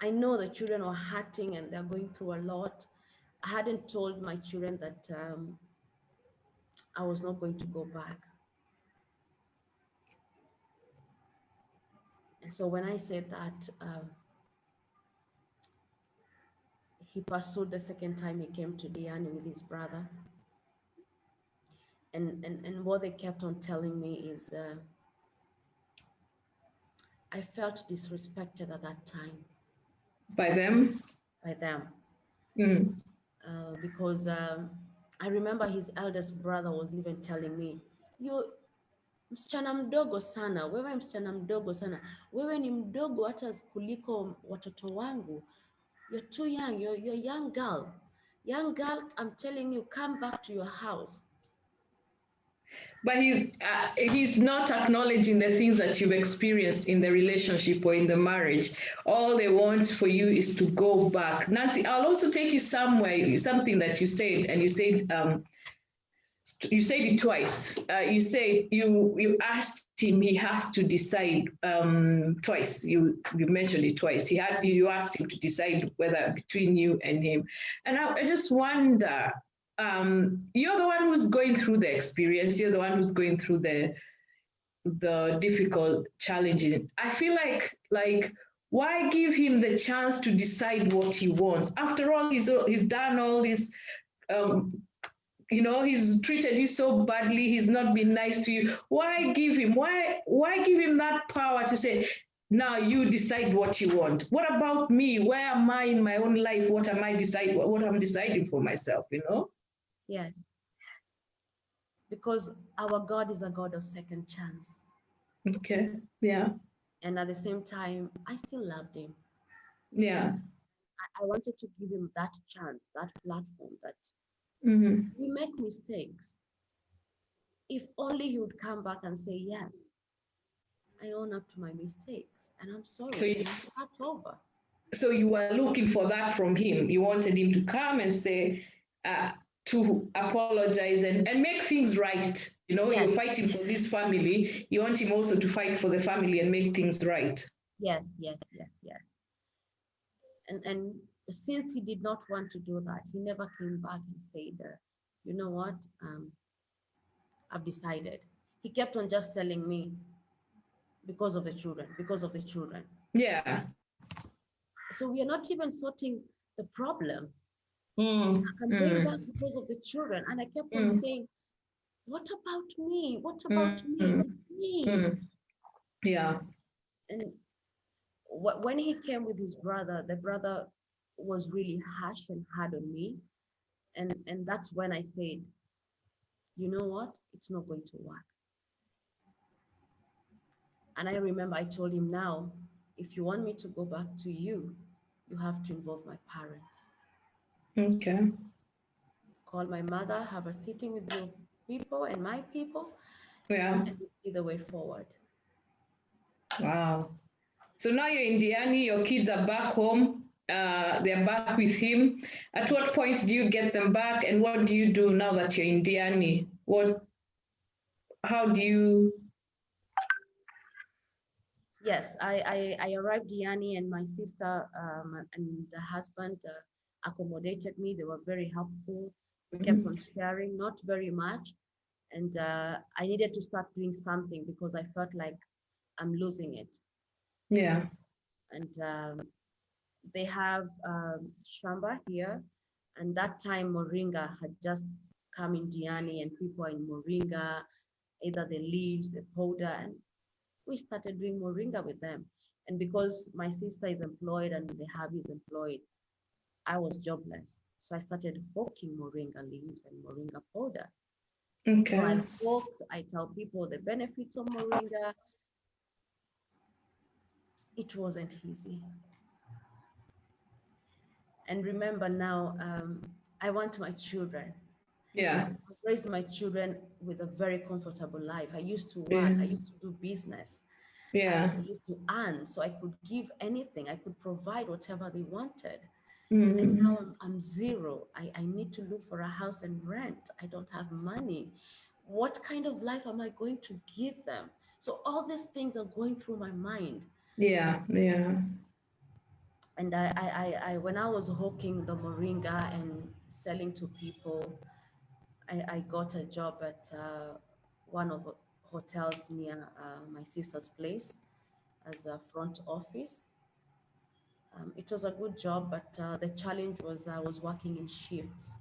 I know the children are hurting and they're going through a lot. I hadn't told my children that I was not going to go back. And so when I said that, he pursued the second time he came to Diani with his brother. And what they kept on telling me is, I felt disrespected at that time. By them? By them. Because I remember his eldest brother was even telling me, you msichana mdogo sana, wewe msichana mdogo sana, wewe ni mdogo hata kuliko watoto wangu. You're too young, you're a young girl. Young girl, I'm telling you, come back to your house. But he's not acknowledging the things that you've experienced in the relationship or in the marriage. All they want for you is to go back. Nancy, I'll also take you somewhere, something that you said, and you said it twice. You said you asked him, he has to decide twice. You mentioned it twice. You asked him to decide whether between you and him. And I just wonder, you're the one who's going through the experience. You're the one who's going through the difficult challenges. I feel like why give him the chance to decide what he wants? After all, he's done all this. He's treated you so badly. He's not been nice to you. Why give him that power to say, now you decide what you want? What about me? Where am I in my own life? What am I deciding? What I'm deciding for myself, Yes. Because our God is a God of second chance. Okay. Yeah. And at the same time, I still loved him. Yeah. I wanted to give him that chance, that platform, that we make mistakes. If only he would come back and say, yes, I own up to my mistakes and I'm sorry. So Can we start over? So you were looking for that from him. You wanted him to come and say, to apologize and make things right. Yes. You're fighting for this family. You want him also to fight for the family and make things right. Yes. And since he did not want to do that, he never came back and said, you know what, I've decided. He kept on just telling me, because of the children. Yeah. So we are not even sorting the problem. I'm going back because of the children. And I kept on saying, what about me? What about me? It's me. Yeah. And when he came with his brother, the brother was really harsh and hard on me. And that's when I said, you know what? It's not going to work. And I remember I told him, now, if you want me to go back to you, you have to involve my parents. Okay. Call my mother, have a sitting with your people and my people. Yeah. And see the way forward. Wow. So now you're in Diani, your kids are back home. They're back with him. At what point do you get them back, and what do you do now that you're in Diani? How do you? Yes, I arrived Diani, and my sister and the husband accommodated me. They were very helpful. We kept on sharing, not very much. And I needed to start doing something because I felt like I'm losing it. Yeah. And they have shamba here. And that time Moringa had just come in Diani, and people are in Moringa, either the leaves, the powder, and we started doing Moringa with them. And because my sister is employed and the hubby is employed, I was jobless. So I started hawking Moringa leaves and Moringa powder. Okay. So I hawk, I tell people the benefits of Moringa. It wasn't easy. And remember now, I want my children. Yeah. I've raised my children with a very comfortable life. I used to work, Yeah. I used to do business. Yeah. I used to earn, so I could give anything. I could provide whatever they wanted. Mm-hmm. And now I'm zero. I need to look for a house and rent. I don't have money. what kind of life am I going to give them? So all these things are going through my mind. Yeah, yeah. And when I was hawking the moringa and selling to people, I got a job at one of the hotels near my sister's place as a front office. It was a good job, but the challenge was I was working in shifts,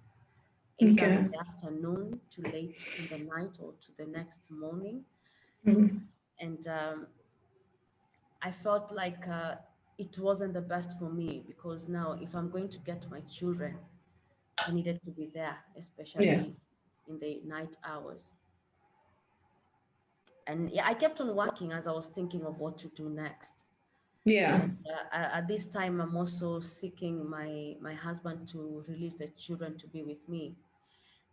either in Okay. the afternoon to late in the night or to the next morning. Mm. And I felt like it wasn't the best for me, because now if I'm going to get my children, I needed to be there, Yeah, especially in the night hours. And yeah, I kept on working as I was thinking of what to do next. yeah. And at this time, I'm also seeking my husband to release the children to be with me.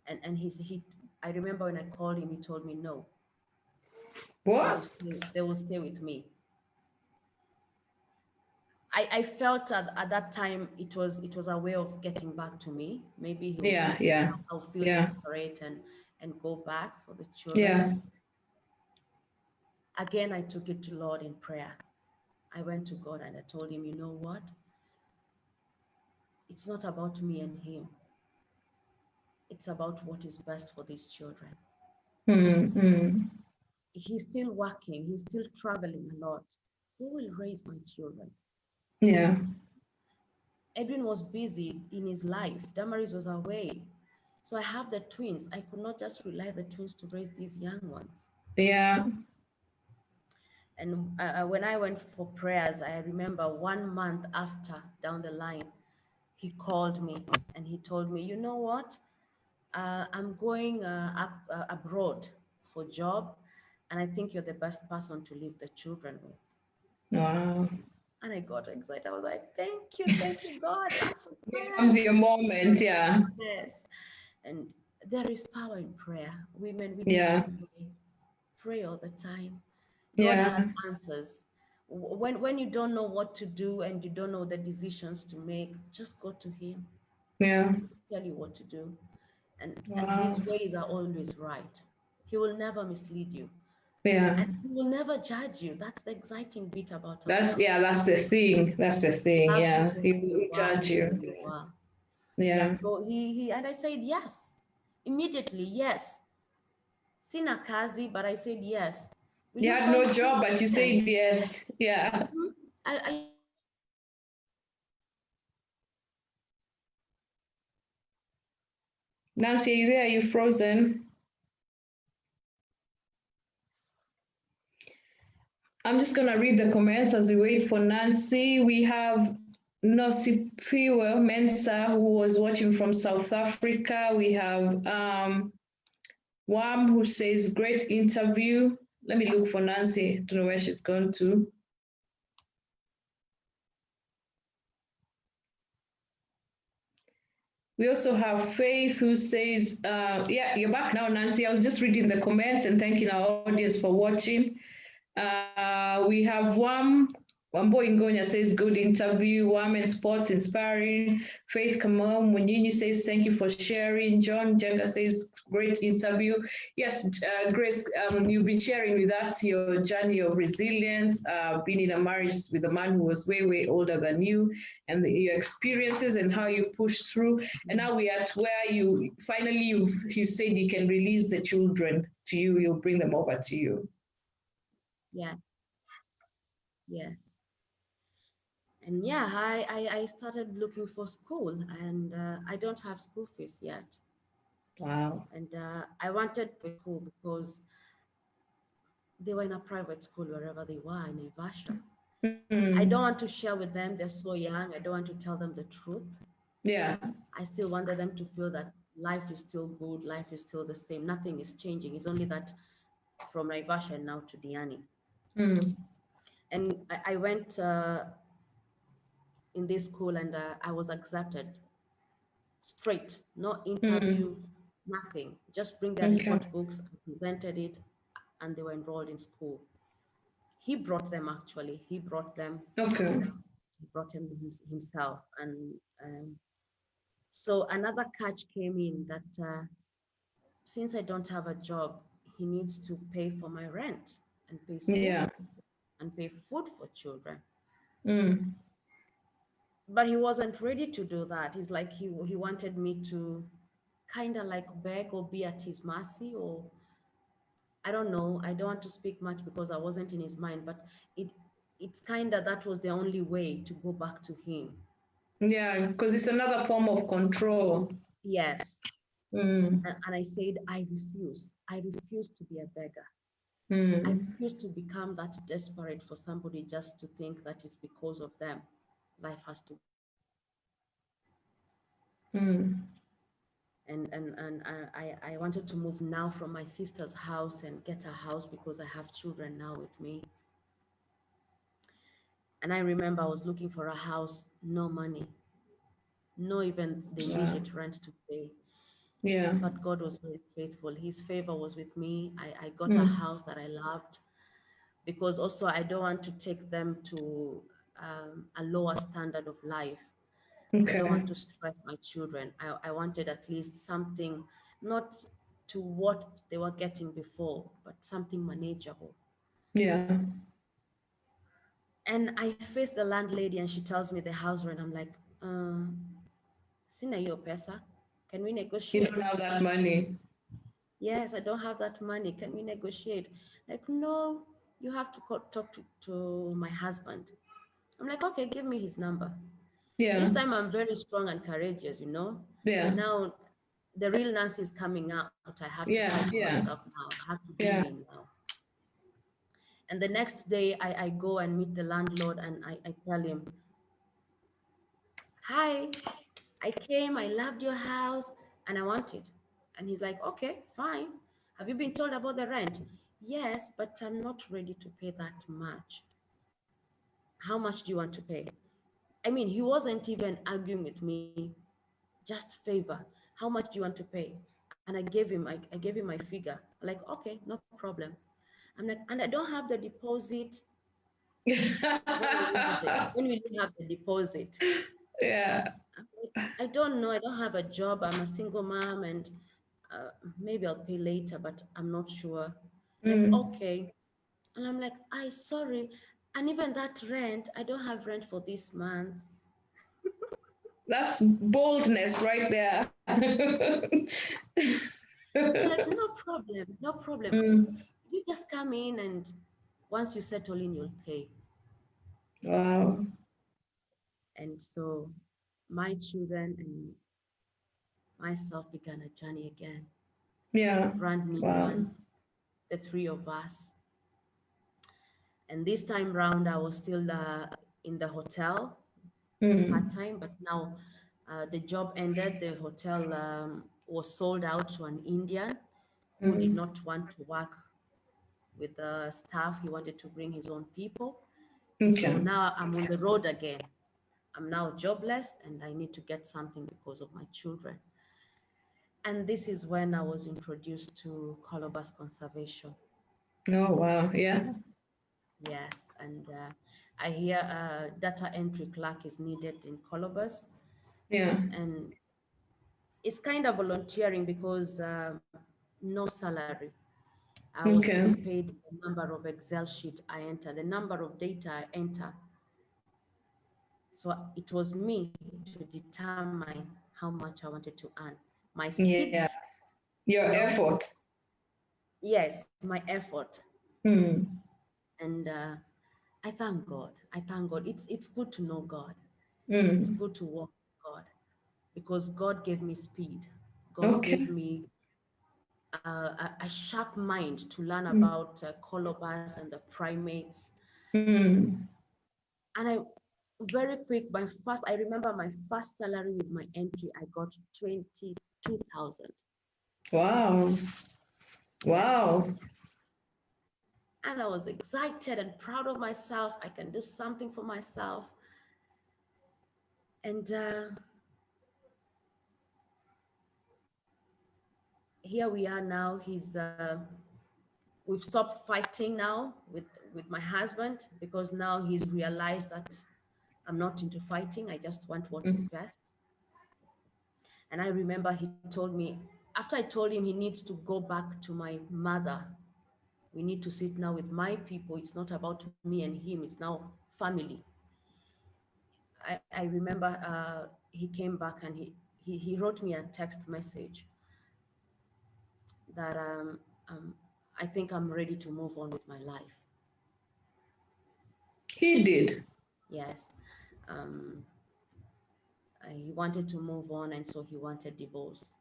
And I remember when I called him, he told me no, What? they will stay with me. I felt at that time it was a way of getting back to me. Maybe Yeah, yeah, I'll feel yeah, desperate and go back for the children. yeah. Again, I took it to Lord in prayer. I went to God and I told him, you know what? It's not about me and him. It's about what is best for these children. Mm, mm. He's still working, he's still traveling a lot. Who will raise my children? Yeah, Edwin was busy in his life. Damaris was away. So I have the twins. I could not just rely the twins to raise these young ones. yeah. And when I went for prayers, I remember 1 month after down the line, he called me and he told me, you know what? I'm going abroad for job, and I think you're the best person to leave the children with. Wow. And I got excited. I was like, thank you, God, answer Here comes prayers. your moment. Yeah, Yes. And there is power in prayer. Women, we need to yeah, pray. Pray all the time. God yeah, has answers. When you don't know what to do and you don't know the decisions to make, just go to Him. yeah. He'll tell you what to do. And His Wow. ways are always right. He will never mislead you. Yeah. And He will never judge you. That's the exciting bit about our That's God. yeah. That's the thing. That's the thing. Loves you Yeah. for He who will you are judge and who you. you are. Yeah. Yes. So he and I said yes. Immediately, yes. Sina kazi, but I said yes. Will You you had join no the job, but you mission? said yes. Yeah. Mhm. I Nancy, are you there? Are you frozen? I'm just gonna read the comments as we wait for Nancy. We have Nancy Favour Mensa, who was watching from South Africa. We have Wam, who says, great interview. Let me look for Nancy. Don't know where she's gone to. We also have Faith, who says, yeah, you're back now, Nancy. I was just reading the comments and thanking our audience for watching. We have Wambo Ingonya says, good interview. Women Sports inspiring. Faith Kamau Munyini says, thank you for sharing. John Jenga says, great interview. Yes, Grace, you've been sharing with us your journey of resilience, being in a marriage with a man who was way, way older than you, and your experiences and how you pushed through. And now we're at where you finally, you said you can release the children to you, you'll bring them over to you. yes, yes. And yeah, I started looking for school, and I don't have school fees yet. Wow. And I wanted for school because they were in a private school wherever they were in Naivasha. I don't Mm. want to share with them, they're so young. I don't want to tell them the truth. Yeah. I still wanted them to feel that life is still good, life is still the same, nothing is changing. It's only that from Naivasha now to Diani. Mm. And I went in this school, and I was accepted straight, no interview, Mm. nothing. Just bring their Okay. report books, I presented it, and they were enrolled in school. He brought them actually. He brought them. Okay. He brought him himself, and so another catch came in that since I don't have a job, he needs to pay for my rent and pay school Yeah. and pay food for children. Mm. But he wasn't ready to do that. He's like he wanted me to kind of like beg or be at his mercy, or I don't know. I don't want to speak much because I wasn't in his mind, but it it's kind of that was the only way to go back to him. Yeah, because it's another form of control. Yes. Mm. And I said, I refuse. I refuse to be a beggar. I Mm. refuse to become that desperate for somebody just to think that it's because of them. Life has to go on. Mm. And I wanted to move now from my sister's house and get a house because I have children now with me. And I remember I was looking for a house, no money, no even the Wow. immediate rent to pay. Yeah. But God was very faithful. His favor was with me. I got a Mm. house that I loved, because also I don't want to take them to a lower standard of life. I don't Okay. want to stress my children. I wanted at least something, not to what they were getting before, but something manageable. Yeah. And I faced the landlady and she tells me the house rent. I'm like, sina hiyo pesa. Can we You don't negotiate? have that money. Yes, I don't have that money. Can we negotiate? Like, no, you have to talk to my husband. I'm like, okay, give me his number. This Yeah. time I'm very strong and courageous, you know. Yeah. Now the real Nancy is coming out. I have to fight for Yeah. myself Yeah. now. I have to be me Yeah. now. And the next day I go and meet the landlord and I tell him, hi, I came, I loved your house and I want it. And he's like, okay, fine. Have you been told about the rent? Yes, but I'm not ready to pay that much. How much do you want to pay? I mean, he wasn't even arguing with me, just favor. How much do you want to pay? And I gave him my figure. Like, okay, no problem. I'm like, and I don't have the deposit. When will you have the deposit? Yeah. I'm like, I don't know. I don't have a job. I'm a single mom, and maybe I'll pay later, but I'm not sure. Like, Mm. okay. And I'm like, I sorry. And even that rent, I don't have rent for this month. That's boldness right there. I'm like, no problem, no problem. Mm. You just come in and once you settle in, you'll pay. Wow. And so my children and myself began a journey again, Yeah. brand new Wow. one, the three of us. And this time round, I was still in the hotel part Mm. time, but now the job ended. The hotel was sold out to an Indian who did Mm. not want to work with the staff. He wanted to bring his own people. And so Okay. now I'm on the road again. I'm now jobless and I need to get something because of my children. And this is when I was introduced to colobus conservation. Oh, wow. Yeah. Yes, and I hear data entry clerk is needed in colobus, Yeah. and it's kind of volunteering because no salary. I was to be Okay. paid the number of Excel sheet I enter, the number of data I enter. So it was me to determine how much I wanted to earn. My speed, Yeah. you Your know, effort. yes, my effort. Mm. And I thank God. I thank God. It's good to know God. It's Mm. good to walk with God because God gave me speed. God Okay. gave me a sharp mind to learn Mm. about colobus and the primates. Mm. And I very quick, I remember my first salary with my entry, I got 22,000. Wow. Yes. Wow. And I was excited and proud of myself. I can do something for myself. And here we are now. We've stopped fighting now with my husband because now he's realized that I'm not into fighting. I just want what is Mm. best. And I remember he told me, After I told him he needs to go back to my mother, we need to sit now with my people. It's not about me and him, it's now family. I remember he came back and he wrote me a text message that um, I think I'm ready to move on with my life. He did. Yes. Um, he wanted to move on, and so he wanted divorce.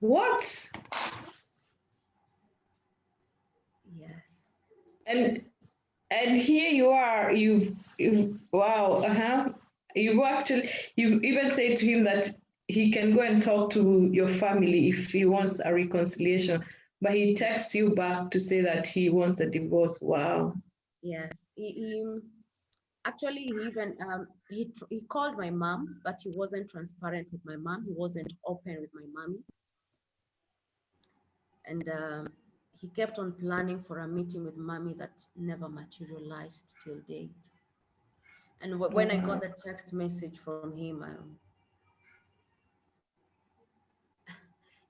What? Yes. And here you are. You've wow. Uh-huh. You've even said to him that he can go and talk to your family if he wants a reconciliation, but he texts you back to say that he wants a divorce. Wow. Yes. Actually, he even he called my mom, but he wasn't transparent with my mom. He wasn't open with my mommy, and he kept on planning for a meeting with mommy that never materialized till date. And when I got Wow. the text message from him,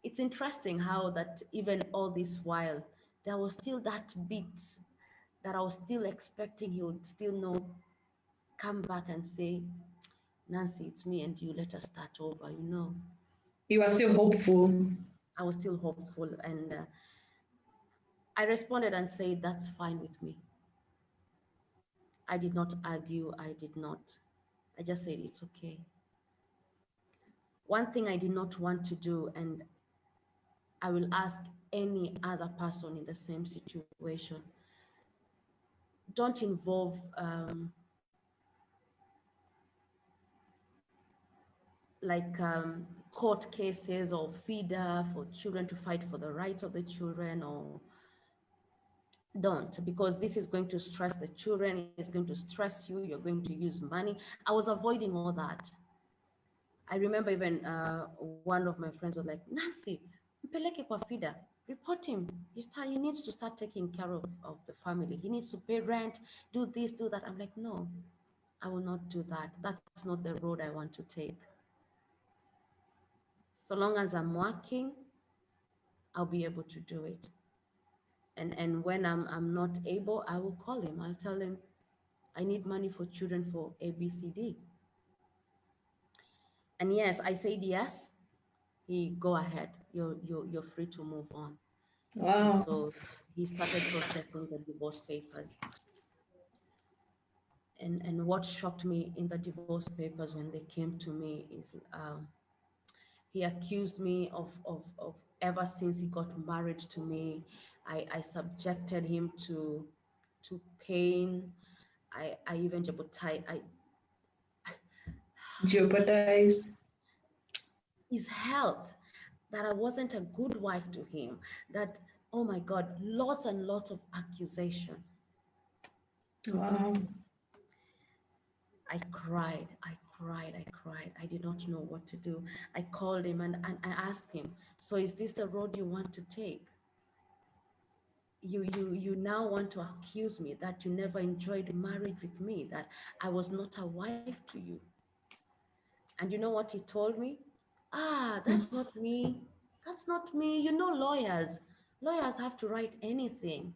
it's interesting how that even all this while there was still that bit that I was still expecting he would still know, come back and say, Nancy, it's me and you, let us start over, you know. You are still hopeful. I was still hopeful, and I responded and said, that's fine with me. I did not argue, I did not. I just said, it's okay. One thing I did not want to do, and I will ask any other person in the same situation, don't involve like court cases or feeder for children to fight for the rights of the children, or don't, because this is going to stress the children, it's going to stress you, you're going to use money. I was avoiding all that. I remember even one of my friends was like, Nancy, mpeleke kwa FIDA, report him. He needs to start taking care of the family. He needs to pay rent, do this, do that. I'm like, no, I will not do that. That's not the road I want to take. So long as I'm working, I'll be able to do it. And when I'm not able, I will call him. I'll tell him, I need money for children for ABCD. And yes, I said yes. He go ahead. You're free to move on. And Wow. so he started processing the divorce papers. And what shocked me in the divorce papers when they came to me is he accused me of ever since he got married to me, I subjected him to pain. I even jeopardized Jeopardize. his health, that I wasn't a good wife to him, that, oh my God, lots and lots of accusation. Wow. I cried, I cried, I cried. I did not know what to do. I called him and I asked him, so is this the road you want to take? You now want to accuse me that you never enjoyed marriage with me, that I was not a wife to you. And you know what he told me? Ah, that's not me. That's not me. You know, lawyers have to write anything.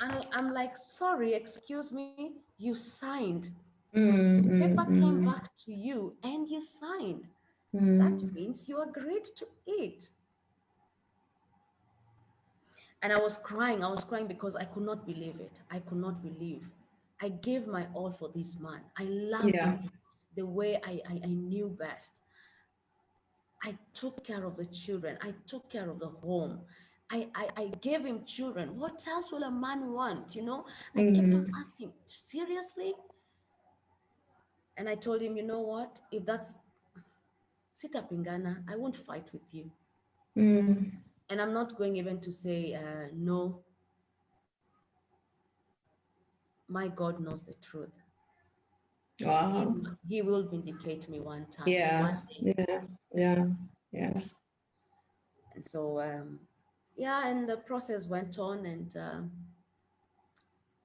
And I'm like, sorry, excuse me, you signed. Mm, The mm, paper came mm, back to you and you signed. That mm. means you agreed to it. And I was crying because I could not believe it. I could not believe. I gave my all for this man. I loved Yeah. him the way I knew best. I took care of the children. I took care of the home. I gave him children. What else will a man want? You know, I kept on Mm, asking, seriously? And I told him, you know what? If that's sit up in Ghana, I won't fight with you. mm. And I'm not going even to say, no, my God knows the truth. He's, Wow. he will vindicate me one time, one Yeah. day. Yeah. Yeah. Yeah. And so, yeah, and the process went on, and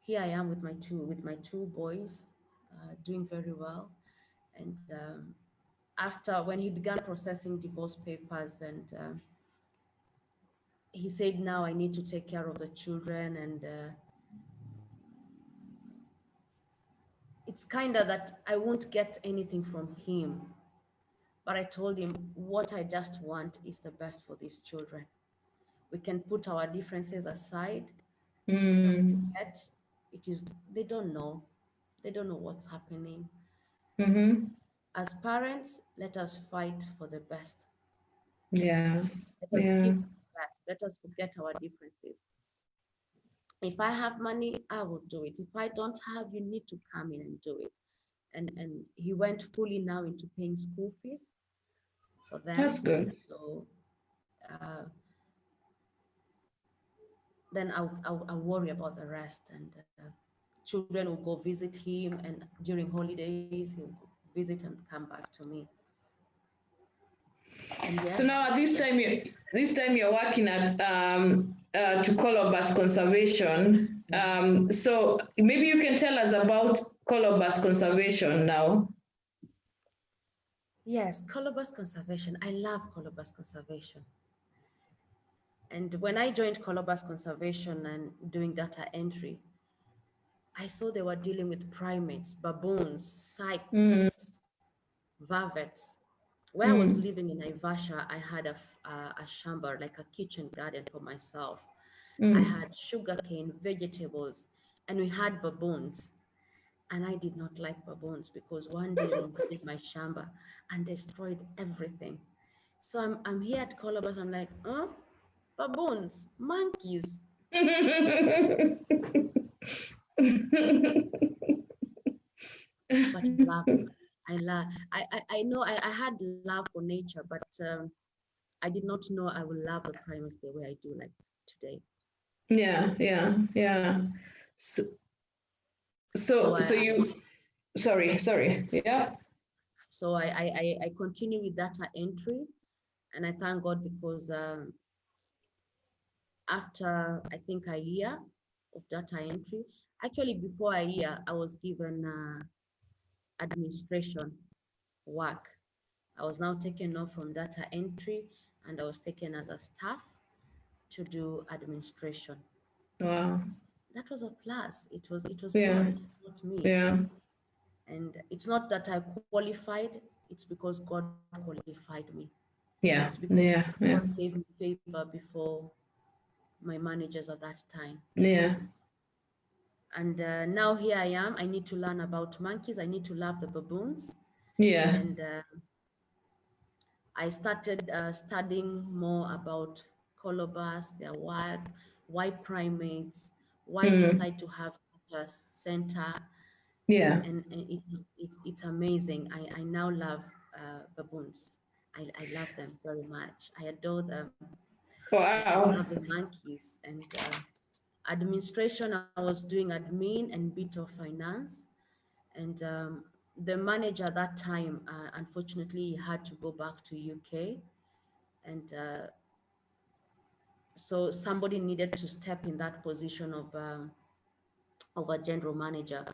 here I am with my two boys, doing very well. And after when he began processing divorce papers, and he said, now I need to take care of the children, and it's kind of that I won't get anything from him. But I told him, what I just want is the best for these children. We can put our differences aside. Let us forget. It is, they don't know. They don't know what's happening. As parents, let us fight for the best. Yeah. Let us Yeah. give the best. Let us forget our differences. If I have money, I will do it. If I don't have, you need to come in and do it. And he went fully now into paying school fees for them. That's good. So then I'll worry about the rest. And children will go visit him, and during holidays he'll visit and come back to me. And So yes, now this time you're working at to Colobus Conservation. So maybe you can tell us about Colobus Conservation now. yes, colobus conservation. I love colobus conservation. And when I joined colobus conservation and doing data entry, I saw they were dealing with primates, baboons, sykes, varvets. Where I was living in Naivasha, I had a shamba, like a kitchen garden for myself. I had sugarcane, vegetables, and we had baboons. And I did not like baboons because one day they invaded my shamba and destroyed everything. So I'm here at Colobus, I'm like, baboons, monkeys. But I love them. I know I had love for nature, but I did not know I would love the primates the way I do like today. Yeah, yeah, yeah. So, So so you, sorry. Yeah. so I continue with data entry, and I thank God because after I think a year of data entry, actually before a year, I was given administration work. I was now taken off from data entry, and I was taken as a staff to do administration. Wow. That was a plus. It was Yeah. God, it's not me. Yeah. And it's not that I qualified, it's because God qualified me. Yeah. It's because Yeah. Yeah. God gave me favor before my managers at that time. Yeah. And now here I am. I need to learn about monkeys. I need to love the baboons. Yeah. And I started studying more about colobus, their work, why primates, why decide to have such a center. Yeah. And it's amazing. I now love baboons. I love them very much. I adore them. I love Wow. the monkeys. And administration, I was doing admin and bit of finance. And the manager at that time, unfortunately, had to go back to UK. And so somebody needed to step in that position of a general manager.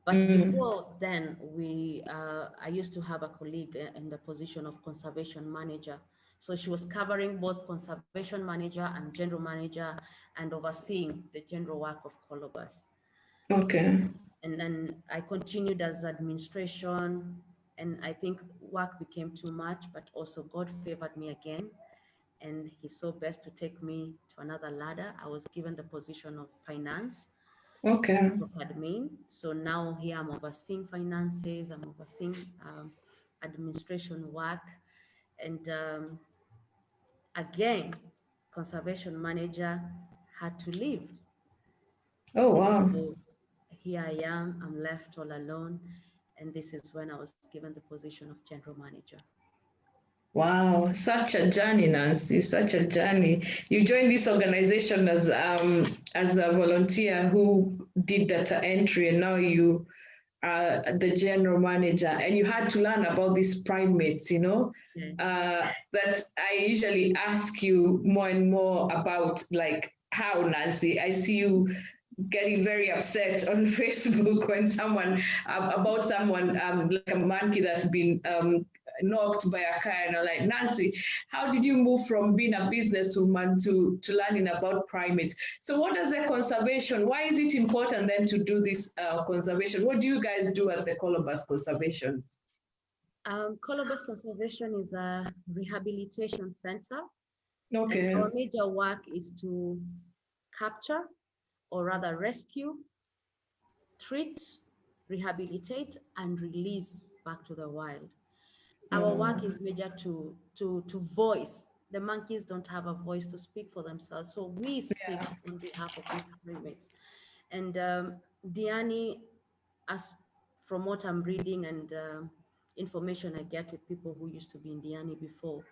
But before then, I used to have a colleague in the position of conservation manager. So she was covering both conservation manager and general manager and overseeing the general work of Colobus. Okay. And then I continued as administration, and I think work became too much, but also God favored me again, and he saw best to take me to another ladder. I was given the position of finance, Okay. of admin. So now here I'm overseeing finances, I'm overseeing administration work, and again, conservation manager had to leave. Oh, wow. So here I am, I'm left all alone. And this is when I was given the position of general manager. Wow, such a journey, Nancy, such a journey. You joined this organization as a volunteer who did data entry, and now you are the general manager, and you had to learn about these primates, Yes. that I usually ask you more and more about, like, how, Nancy. I see you getting very upset on Facebook when someone about someone like a monkey that's been knocked by a car and are like, Nancy, how did you move from being a businesswoman to learning about primates? So what does the conservation, why is it important then to do this conservation? What do you guys do at the Colobus Conservation? Colobus Conservation is a rehabilitation center. Okay. And our major work is to capture, or rather rescue, treat, rehabilitate, and release back to the wild. Our work is major to voice. The monkeys don't have a voice to speak for themselves, so we speak on behalf of these primates. And Diani, as from what I'm reading and information I get with people who used to be in Diani before,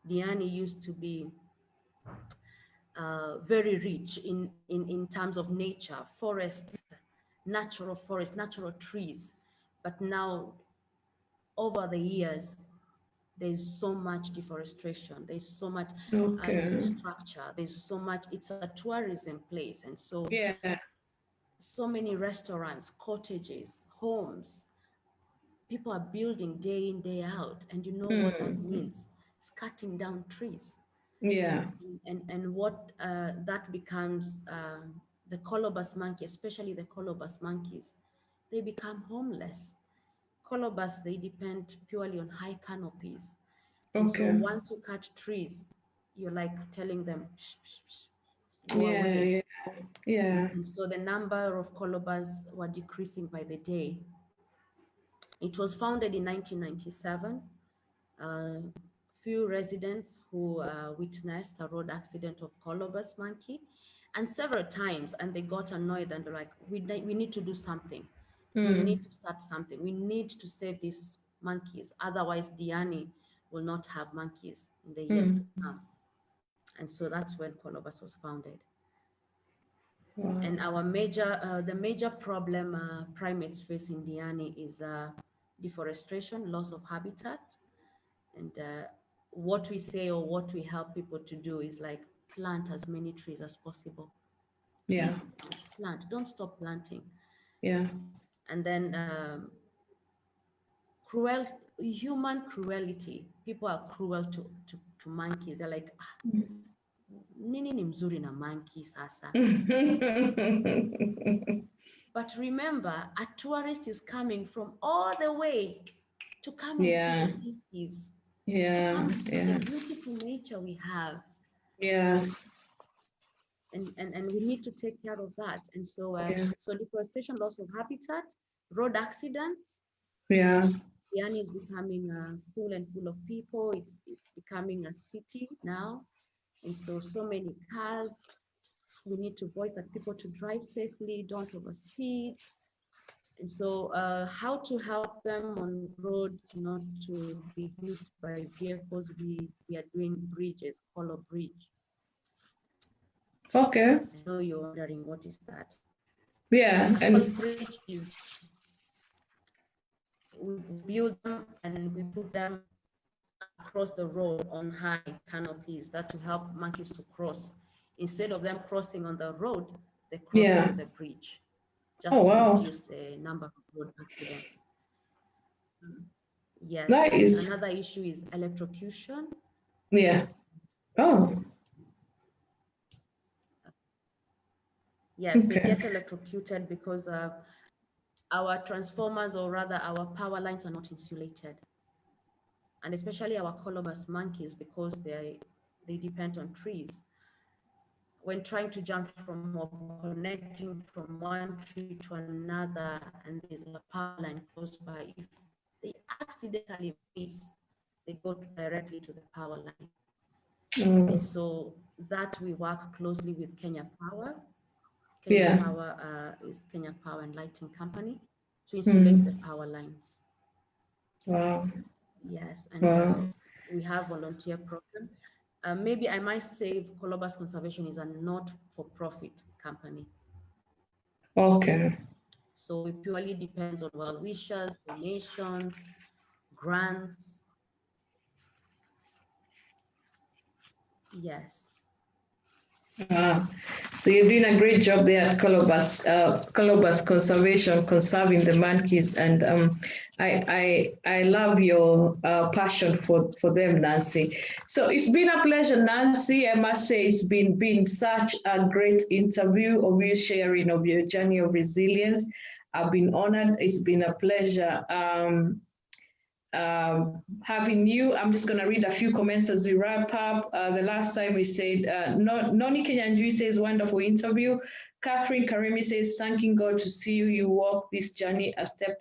Diani used to be very rich in terms of nature, forests, natural trees. But now, over the years, there's so much deforestation, there's so much infrastructure, there's so much, it's a tourism place. And so, so many restaurants, cottages, homes, people are building day in, day out. And you know what that means? It's cutting down trees. Yeah. And what that becomes, the colobus monkey, especially the colobus monkeys, they become homeless. Colobus, they depend purely on high canopies. And so once you cut trees, you're like telling them, psh, psh, psh, go away. Yeah. And so the number of colobus were decreasing by the day. It was founded in 1997. Few residents who witnessed a road accident of colobus monkey, and several times, and they got annoyed and they're like, we need to do something. We need to start something. We need to save these monkeys. Otherwise, Diani will not have monkeys in the years to come. And so that's when Colobus was founded. Wow. And our the major problem primates face in Diani is deforestation, loss of habitat. And what we say, or what we help people to do, is like, plant as many trees as possible. Yeah. Please plant. Don't stop planting. Yeah. And then human cruelty. People are cruel to monkeys. They're like, nini ni mzuri na monkey sasa. But remember, a tourist is coming from all the way to come and see the monkeys. To come and see the beautiful nature we have. Yeah. And we need to take care of that. And so so deforestation, loss of habitat, road accidents. Yeah. Diani is becoming full of people. It's becoming a city now. And so many cars. We need to voice that people to drive safely, don't overspeed. And so how to help them on road not to be hit by vehicles, we are doing bridges, Colo Bridge. Okay. I know you're wondering, what is that? Yeah. And bridge is, we build them and we put them across the road on high canopies, that to help monkeys to cross. Instead of them crossing on the road, they cross on the bridge, just to reduce the number of road accidents. Yes. Nice. Another issue is electrocution. Yeah. Oh. Yes, they get electrocuted because our transformers, or rather our power lines, are not insulated. And especially our colobus monkeys, because they depend on trees. When trying to jump from, or connecting from one tree to another, and there's a power line close by, if they accidentally miss, they go directly to the power line. And so that we work closely with Kenya Power. Kenya Power is Kenya Power and Lighting Company, to insulate the power lines. Wow. Yes, and we have volunteer program. Maybe I might say Colobus Conservation is a not-for-profit company. Okay. So it purely depends on well-wishers, donations, grants. Yes. So you're doing a great job there at Colobus Conservation, conserving the monkeys, and I love your passion for them, Nancy. So it's been a pleasure, Nancy. I must say it's been such a great interview of you sharing of your journey of resilience. I've been honored. It's been a pleasure. Having you. I'm just going to read a few comments as we wrap up. The last time we said, Noni Kenyanjui says, wonderful interview. Catherine Karimi says, thanking God to see you. You walk this journey a step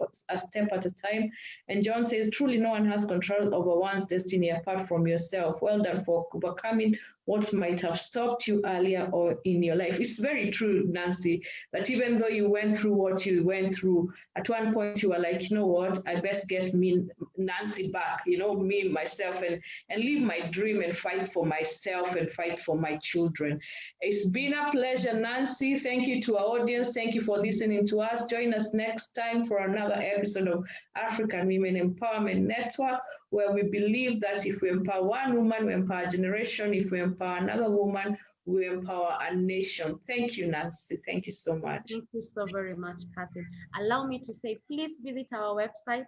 at a time. And John says, truly no one has control over one's destiny apart from yourself. Well done for overcoming what might have stopped you earlier or in your life. It's very true, Nancy, that even though you went through what you went through, at one point you were like, you know what, I best get me, Nancy, back, me, myself, and live my dream and fight for myself and fight for my children. It's been a pleasure, Nancy. Thank you to our audience. Thank you for listening to us. Join us next time for another episode of African Women Empowerment Network, where we believe that if we empower one woman, we empower a generation. If we empower another woman, we empower a nation. Thank you, Nancy. Thank you so much. Thank you so very much, Kathy. Allow me to say, please visit our website,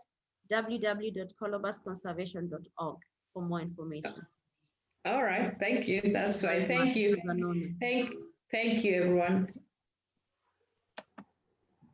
www.colobusconservation.org, for more information. All right. Thank you. That's right. Thank you. Thank you, everyone.